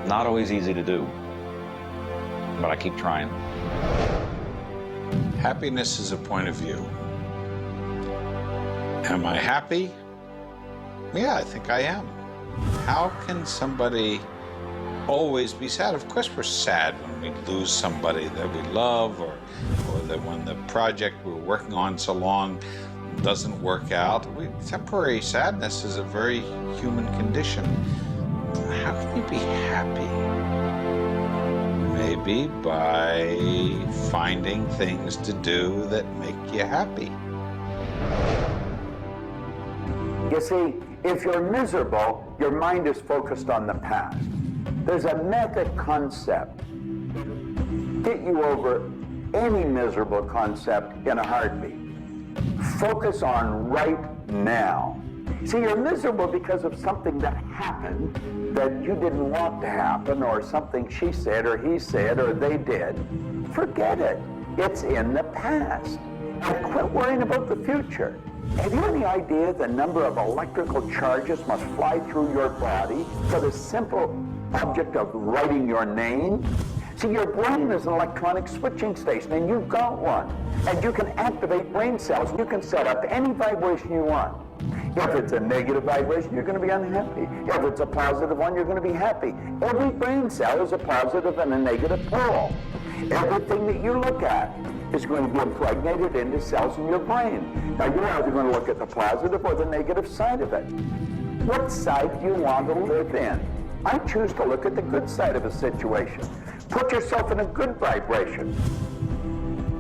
Not always easy to do, but I keep trying. Happiness is a point of view. Am I happy? Yeah, I think I am. How can somebody always be sad? Of course we're sad when we lose somebody that we love, or that when the project we're working on so long doesn't work out. Temporary sadness is a very human condition. How can you be happy? Maybe by finding things to do that make you happy. You see, if you're miserable, your mind is focused on the past. There's a method concept. Get you over any miserable concept in a heartbeat. Focus on right now. See, you're miserable because of something that happened that you didn't want to happen, or something she said or he said or they did. Forget it. It's in the past. And quit worrying about the future. Have you any idea the number of electrical charges must fly through your body for the simple object of writing your name? See, your brain is an electronic switching station, and you've got one. And you can activate brain cells. You can set up any vibration you want. If it's a negative vibration, you're going to be unhappy. If it's a positive one, you're going to be happy. Every brain cell is a positive and a negative pole. Everything that you look at is going to be impregnated into cells in your brain. Now, you're either going to look at the positive or the negative side of it. What side do you want to live in? I choose to look at the good side of a situation. Put yourself in a good vibration.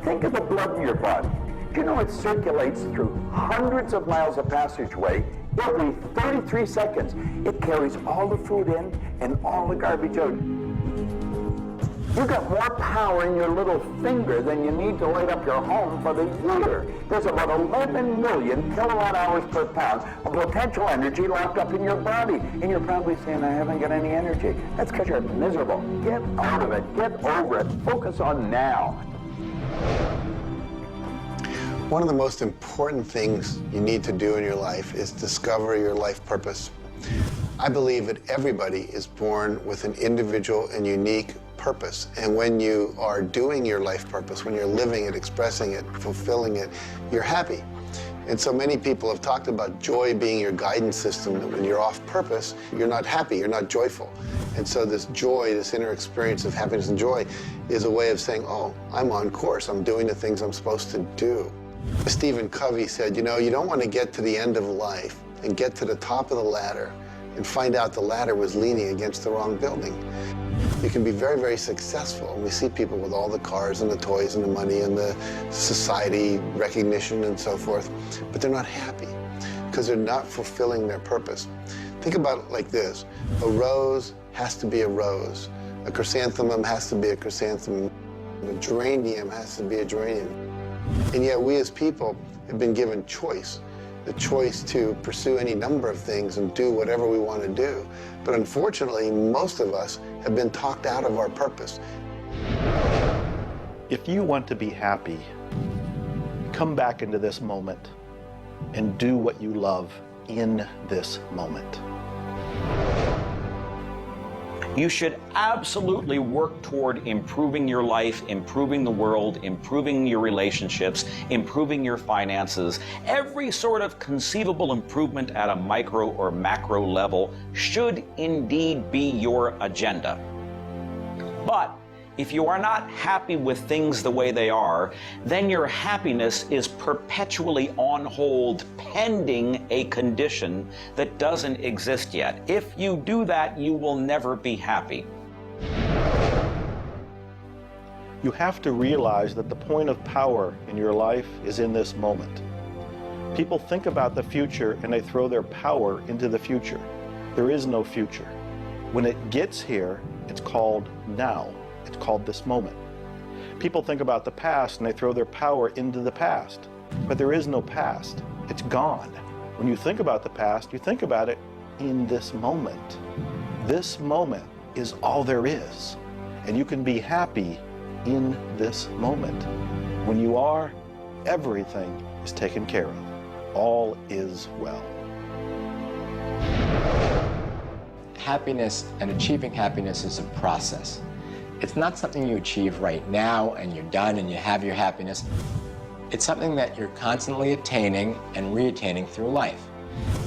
Think of the blood in your body. Do you know it circulates through hundreds of miles of passageway every 33 seconds? It carries all the food in and all the garbage out. You've got more power in your little finger than you need to light up your home for the year. There's about 11 million kilowatt hours per pound of potential energy locked up in your body. And you're probably saying, I haven't got any energy. That's because you're miserable. Get out of it. Get over it. Focus on now. One of the most important things you need to do in your life is discover your life purpose. I believe that everybody is born with an individual and unique purpose. And when you are doing your life purpose, when you're living it, expressing it, fulfilling it, you're happy. And so many people have talked about joy being your guidance system, that when you're off purpose, you're not happy, you're not joyful. And so this joy, this inner experience of happiness and joy is a way of saying, oh, I'm on course, I'm doing the things I'm supposed to do. Stephen Covey said, you know, you don't want to get to the end of life and get to the top of the ladder and find out the ladder was leaning against the wrong building. You can be very, very successful. And we see people with all the cars and the toys and the money and the society recognition and so forth, but they're not happy because they're not fulfilling their purpose. Think about it like this. A rose has to be a rose. A chrysanthemum has to be a chrysanthemum. A geranium has to be a geranium. And yet we as people have been given choice. The choice to pursue any number of things and do whatever we want to do. But unfortunately, most of us have been talked out of our purpose. If you want to be happy, come back into this moment and do what you love in this moment. You should absolutely work toward improving your life, improving the world, improving your relationships, improving your finances. Every sort of conceivable improvement at a micro or macro level should indeed be your agenda. But if you are not happy with things the way they are, then your happiness is perpetually on hold pending a condition that doesn't exist yet. If you do that, you will never be happy. You have to realize that the point of power in your life is in this moment. People think about the future and they throw their power into the future. There is no future. When it gets here, it's called now. It's called this moment. People think about the past and they throw their power into the past. But there is no past. It's gone. When you think about the past, you think about it in this moment. This moment is all there is. And you can be happy in this moment. When you are, everything is taken care of. All is well. Happiness and achieving happiness is a process. It's not something you achieve right now and you're done and you have your happiness. It's something that you're constantly attaining and re-attaining through life.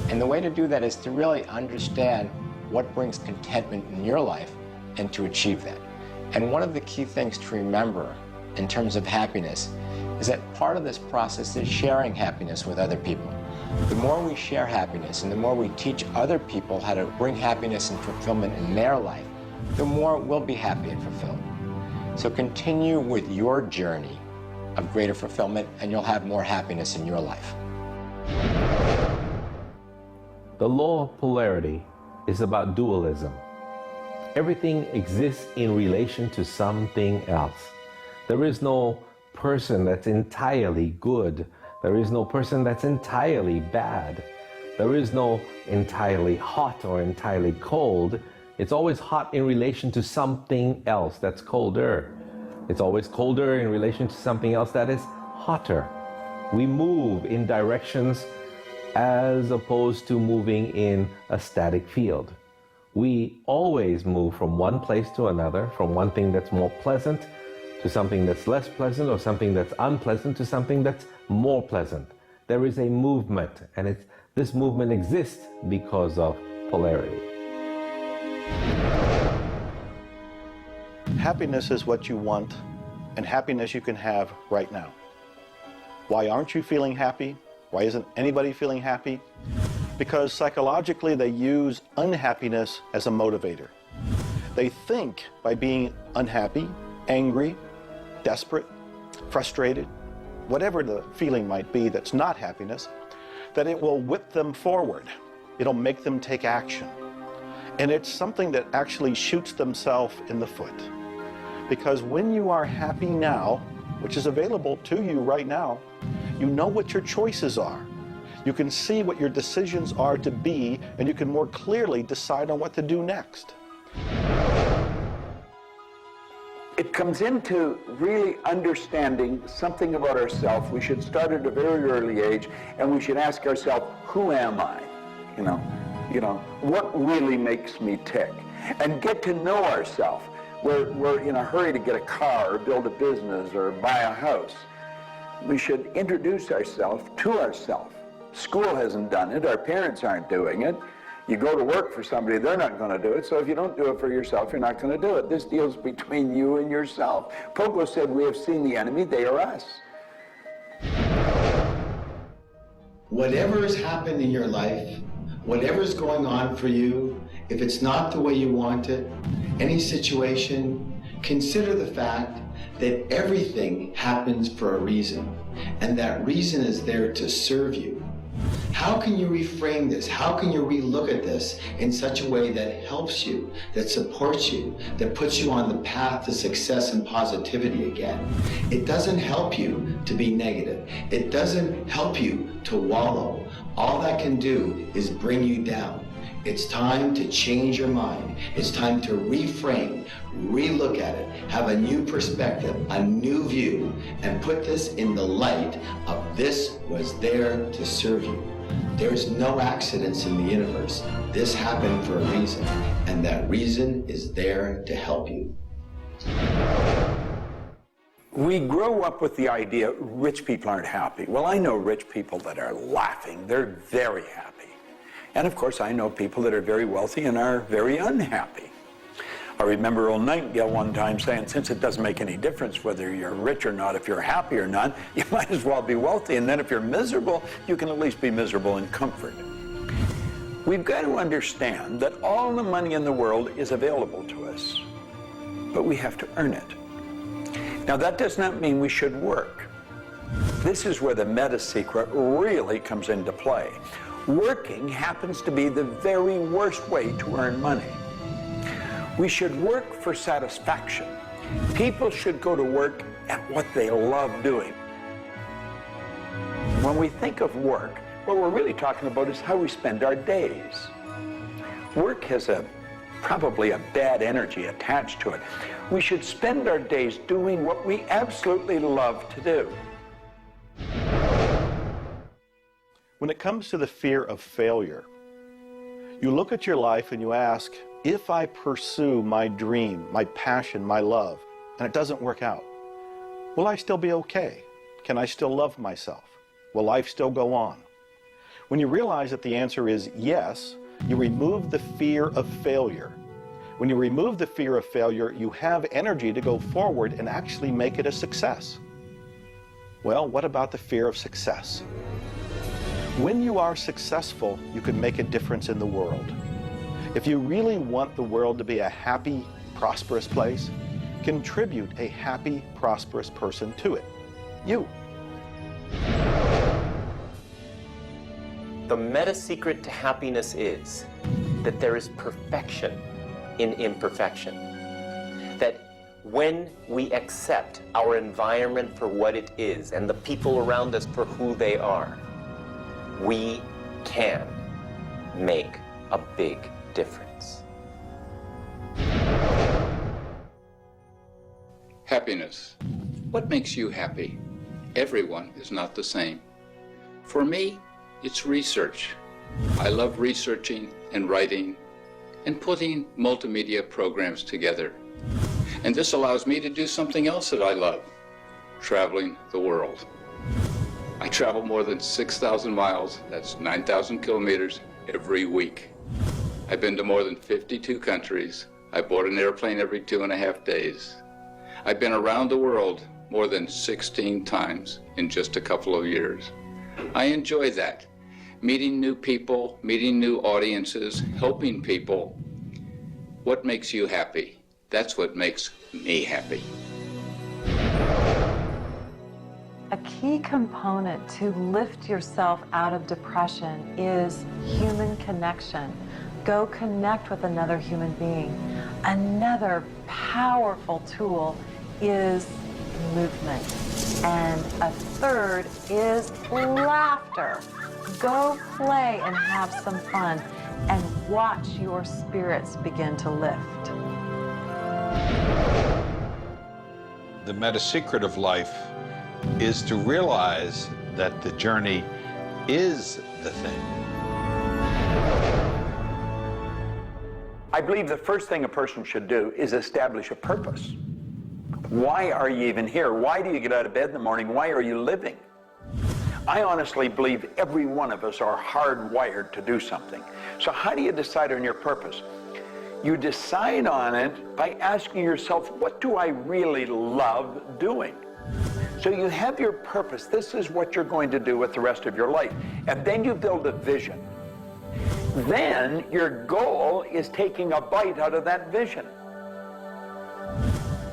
And the way to do that is to really understand what brings contentment in your life and to achieve that. And one of the key things to remember in terms of happiness is that part of this process is sharing happiness with other people. The more we share happiness and the more we teach other people how to bring happiness and fulfillment in their life, the more we'll be happy and fulfilled. So continue with your journey of greater fulfillment, and you'll have more happiness in your life. The law of polarity is about dualism. Everything exists in relation to something else. There is no person that's entirely good. There is no person that's entirely bad. There is no entirely hot or entirely cold. It's always hot in relation to something else that's colder. It's always colder in relation to something else that is hotter. We move in directions as opposed to moving in a static field. We always move from one place to another, from one thing that's more pleasant to something that's less pleasant, or something that's unpleasant to something that's more pleasant. There is a movement, and this movement exists because of polarity. Happiness is what you want, and happiness you can have right now. Why aren't you feeling happy? Why isn't anybody feeling happy? Because psychologically they use unhappiness as a motivator. They think by being unhappy, angry, desperate, frustrated, whatever the feeling might be that's not happiness, that it will whip them forward. It'll make them take action. And it's something that actually shoots themselves in the foot. Because when you are happy now, which is available to you right now, you know what your choices are. You can see what your decisions are to be, and you can more clearly decide on what to do next. It comes into really understanding something about ourselves. We should start at a very early age, and we should ask ourselves, who am I? You know, what really makes me tick? And get to know ourselves. We're in a hurry to get a car or build a business or buy a house. We should introduce ourselves to ourselves. School hasn't done it. Our parents aren't doing it. You go to work for somebody, they're not going to do it. So if you don't do it for yourself, you're not going to do it. This deals between you and yourself. Pogo said, we have seen the enemy, they are us. Whatever has happened in your life, whatever's going on for you, if it's not the way you want it, any situation, consider the fact that everything happens for a reason, and that reason is there to serve you. How can you reframe this? How can you relook at this in such a way that helps you, that supports you, that puts you on the path to success and positivity again? It doesn't help you to be negative. It doesn't help you to wallow. All that can do is bring you down. It's time to change your mind. It's time to reframe, relook at it, have a new perspective, a new view, and put this in the light of this was there to serve you. There's no accidents in the universe. This happened for a reason, and that reason is there to help you. We grow up with the idea rich people aren't happy. Well, I know rich people that are laughing. They're very happy. And of course, I know people that are very wealthy and are very unhappy. I remember Earl Nightingale one time saying, since it doesn't make any difference whether you're rich or not, if you're happy or not, you might as well be wealthy. And then if you're miserable, you can at least be miserable in comfort. We've got to understand that all the money in the world is available to us, but we have to earn it. Now, that does not mean we should work. This is where the meta secret really comes into play. Working happens to be the very worst way to earn money. We should work for satisfaction. People should go to work at what they love doing. When we think of work, what we're really talking about is how we spend our days. Work has probably a bad energy attached to it. We should spend our days doing what we absolutely love to do. When it comes to the fear of failure, you look at your life and you ask, if I pursue my dream, my passion, my love, and it doesn't work out, will I still be okay? Can I still love myself? Will life still go on? When you realize that the answer is yes, you remove the fear of failure. When you remove the fear of failure, you have energy to go forward and actually make it a success. Well, what about the fear of success? When you are successful, you can make a difference in the world. If you really want the world to be a happy, prosperous place, Contribute a happy, prosperous person to it. You. The meta secret to happiness is that there is perfection in imperfection. That when we accept our environment for what it is and the people around us for who they are, we can make a big difference. Happiness. What makes you happy? Everyone is not the same. For me, it's research. I love researching and writing and putting multimedia programs together. And this allows me to do something else that I love, traveling the world. I travel more than 6,000 miles, that's 9,000 kilometers, every week. I've been to more than 52 countries. I board an airplane every 2.5 days. I've been around the world more than 16 times in just a couple of years. I enjoy that. Meeting new people, meeting new audiences, helping people. What makes you happy? That's what makes me happy. A key component to lift yourself out of depression is human connection. Go connect with another human being. Another powerful tool is movement. And a third is laughter. Go play and have some fun and watch your spirits begin to lift. The meta secret of life is to realize that the journey is the thing. I believe the first thing a person should do is establish a purpose. Why are you even here? Why do you get out of bed in the morning? Why are you living? I honestly believe every one of us are hardwired to do something. So how do you decide on your purpose? You decide on it by asking yourself, what do I really love doing? So you have your purpose. This is what you're going to do with the rest of your life. And then you build a vision. Then your goal is taking a bite out of that vision.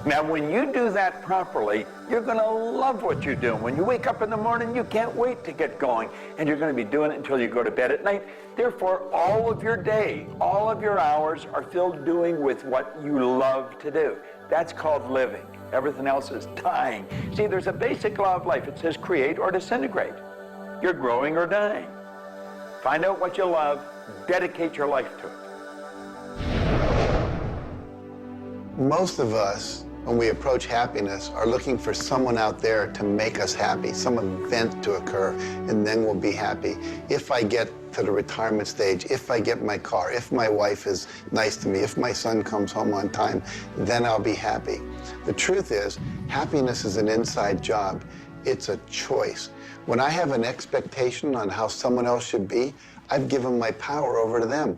Now, when you do that properly, you're going to love what you do. When you wake up in the morning, you can't wait to get going, and you're going to be doing it until you go to bed at night. Therefore, all of your day, all of your hours are filled doing with what you love to do. That's called living. Everything else is dying. See, there's a basic law of life. It says create or disintegrate. You're growing or dying. Find out what you love, dedicate your life to it. Most of us, when we approach happiness, are looking for someone out there to make us happy, some event to occur, and then we'll be happy. If I get to the retirement stage, if I get my car, if my wife is nice to me, if my son comes home on time, then I'll be happy. The truth is, happiness is an inside job. It's a choice. When I have an expectation on how someone else should be, I've given my power over to them.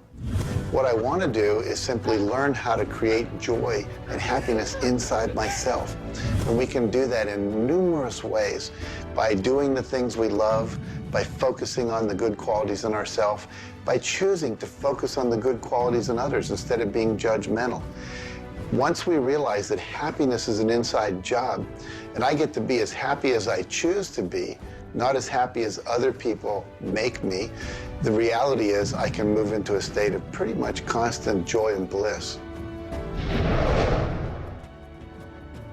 What I want to do is simply learn how to create joy and happiness inside myself. And we can do that in numerous ways, by doing the things we love, by focusing on the good qualities in ourselves, by choosing to focus on the good qualities in others instead of being judgmental. Once we realize that happiness is an inside job, and I get to be as happy as I choose to be, not as happy as other people make me, the reality is I can move into a state of pretty much constant joy and bliss.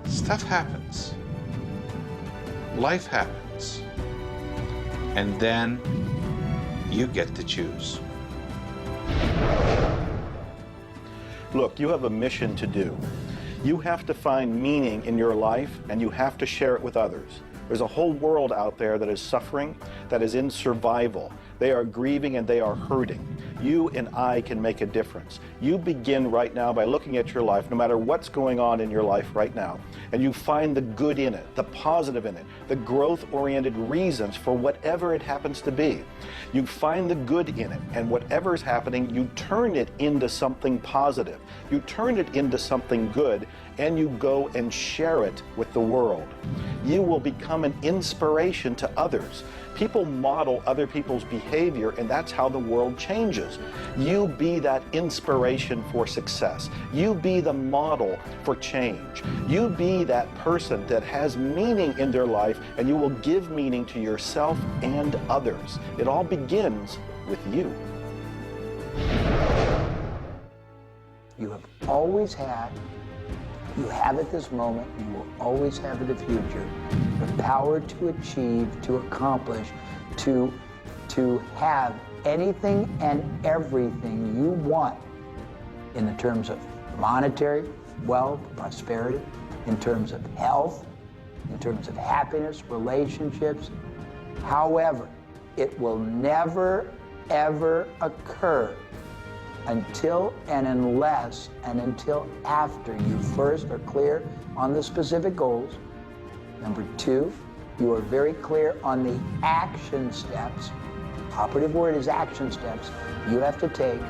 Stuff happens. Life happens. And then you get to choose. Look, you have a mission to do. You have to find meaning in your life, and you have to share it with others. There's a whole world out there that is suffering, that is in survival. They are grieving and they are hurting. You and I can make a difference. You begin right now by looking at your life, no matter what's going on in your life right now, and you find the good in it, the positive in it, the growth-oriented reasons for whatever it happens to be. You find the good in it, and whatever is happening, you turn it into something positive. You turn it into something good, and you go and share it with the world. You will become an inspiration to others. People model other people's behavior, and that's how the world changes. You be that inspiration for success. You be the model for change. You be that person that has meaning in their life, and you will give meaning to yourself and others. It all begins with you. You have always had, you have at this moment, you will always have in the future, the power to achieve, to accomplish, to have anything and everything you want in the terms of monetary wealth, prosperity, in terms of health, in terms of happiness, relationships. However, it will never, ever occur until and unless and until after you first are clear on the specific goals. Number two, you are very clear on the action steps. Operative word is action steps you have to take.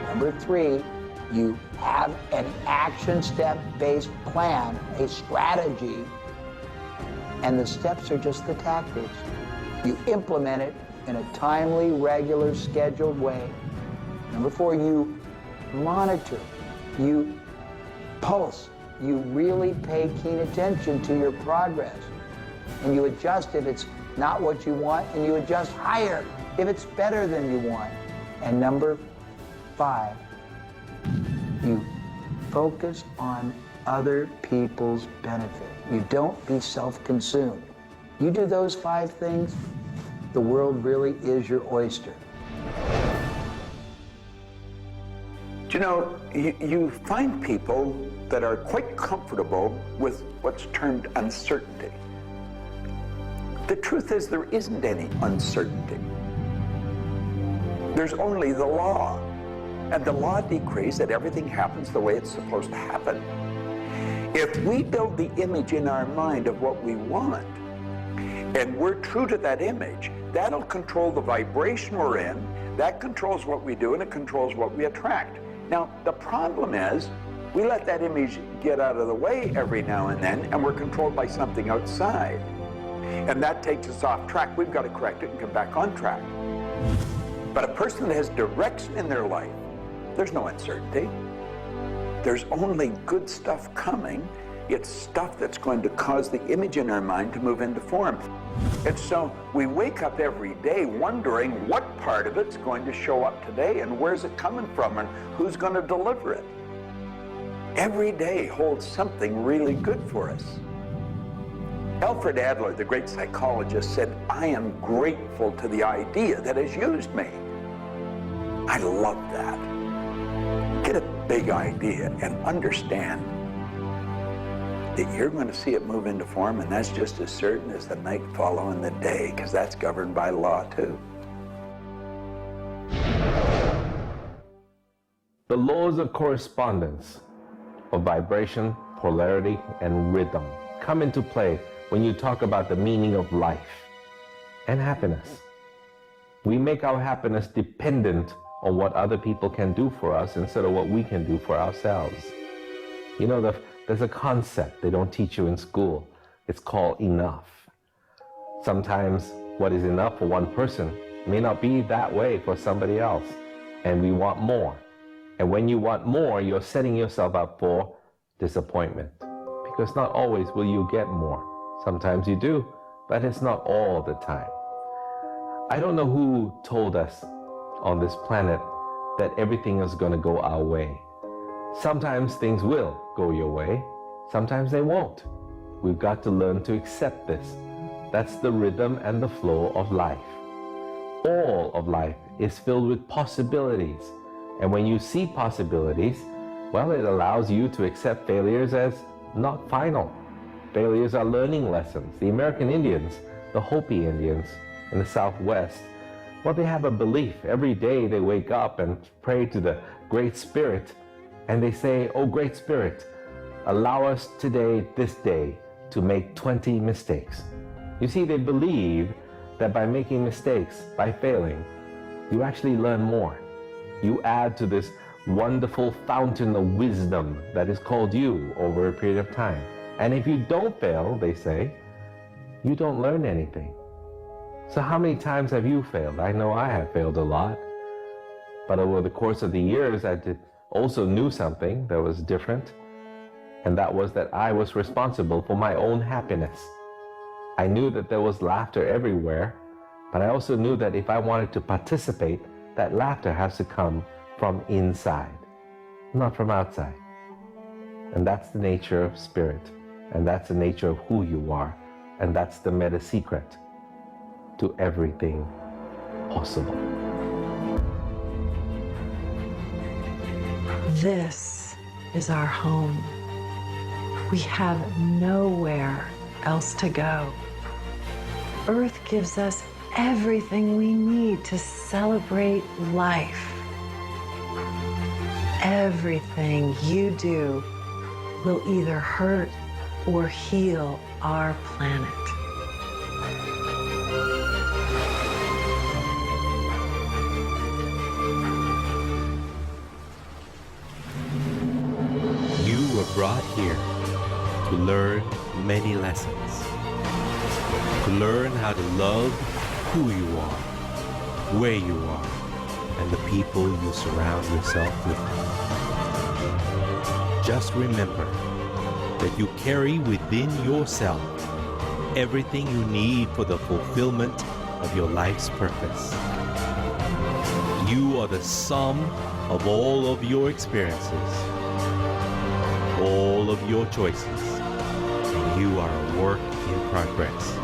Number three, you have an action step-based plan, a strategy, and the steps are just the tactics. You implement it in a timely, regular, scheduled way. Number four, you monitor, you pulse, you really pay keen attention to your progress. And you adjust if it's not what you want, and you adjust higher if it's better than you want. And number five, you focus on other people's benefit. You don't be self-consumed. You do those five things, the world really is your oyster. You know, you find people that are quite comfortable with what's termed uncertainty. The truth is there isn't any uncertainty. There's only the law. And the law decrees that everything happens the way it's supposed to happen. If we build the image in our mind of what we want, and we're true to that image, that'll control the vibration we're in, that controls what we do, and it controls what we attract. Now, the problem is, we let that image get out of the way every now and then, and we're controlled by something outside. And that takes us off track. We've got to correct it and come back on track. But a person that has direction in their life, there's no uncertainty. There's only good stuff coming. It's stuff that's going to cause the image in our mind to move into form. And so we wake up every day wondering what part of it's going to show up today and where's it coming from and who's going to deliver it. Every day holds something really good for us. Alfred Adler, the great psychologist, said, "I am grateful to the idea that has used me." I love that. Get a big idea and understand that you're going to see it move into form, and that's just as certain as the night following the day, because that's governed by law too. The laws of correspondence, of vibration, polarity, and rhythm come into play when you talk about the meaning of life and happiness. We make our happiness dependent on what other people can do for us instead of what we can do for ourselves. You know, there's a concept they don't teach you in school. It's called enough. Sometimes what is enough for one person may not be that way for somebody else, and we want more. And when you want more, you're setting yourself up for disappointment, because not always will you get more. Sometimes you do, but it's not all the time. I don't know who told us on this planet that everything is going to go our way. Sometimes things will go your way, sometimes they won't. We've got to learn to accept this. That's the rhythm and the flow of life. All of life is filled with possibilities. And when you see possibilities, well, it allows you to accept failures as not final. Failures are learning lessons. The American Indians, the Hopi Indians in the Southwest, well, they have a belief. Every day they wake up and pray to the Great Spirit, and they say, "Oh, Great Spirit, allow us today, this day, to make 20 mistakes." You see, they believe that by making mistakes, by failing, you actually learn more. You add to this wonderful fountain of wisdom that is called you over a period of time. And if you don't fail, they say, you don't learn anything. So how many times have you failed? I know I have failed a lot. But over the course of the years, I also knew something that was different. And that was that I was responsible for my own happiness. I knew that there was laughter everywhere, but I also knew that if I wanted to participate, that laughter has to come from inside, not from outside. And that's the nature of spirit, and that's the nature of who you are, and that's the meta secret to everything possible. This is our home. We have nowhere else to go. Earth gives us everything we need to celebrate life. Everything you do will either hurt or heal our planet. You were brought here to learn many lessons. To learn how to love who you are, where you are, and the people you surround yourself with. Just remember that you carry within yourself everything you need for the fulfillment of your life's purpose. You are the sum of all of your experiences, all of your choices, and you are a work in progress.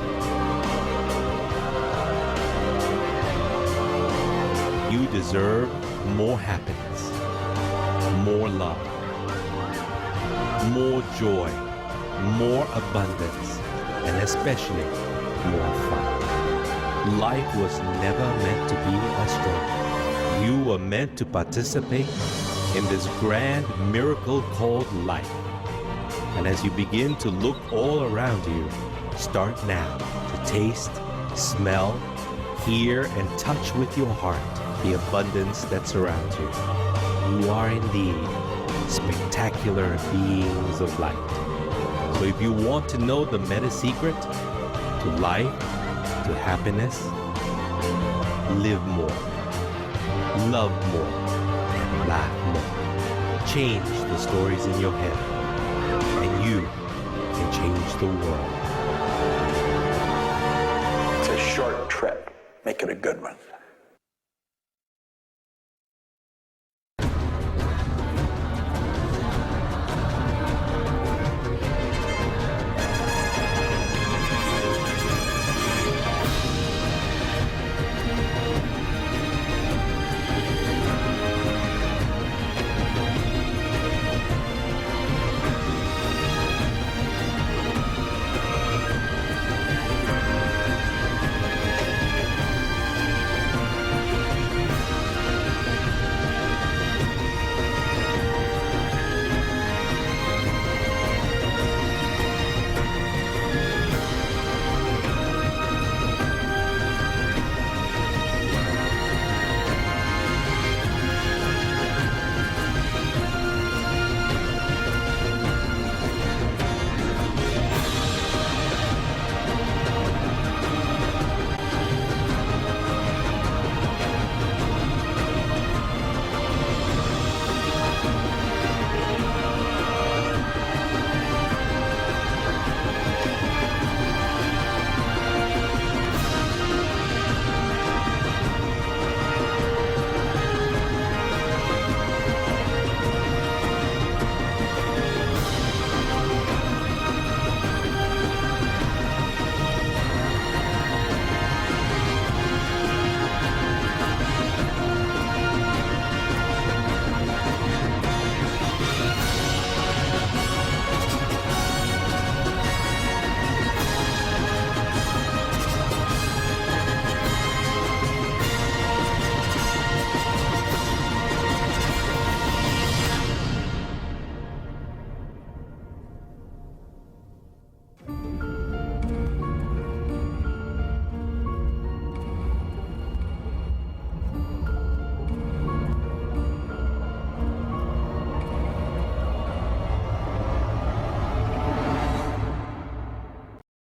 You deserve more happiness, more love, more joy, more abundance, and especially more fun. Life was never meant to be a struggle. You were meant to participate in this grand miracle called life. And as you begin to look all around you, start now to taste, smell, hear, and touch with your heart the abundance that surrounds you. You are indeed spectacular beings of light. So if you want to know the meta secret to life, to happiness, live more, love more, and laugh more. Change the stories in your head, and you can change the world. It's a short trip. Make it a good one.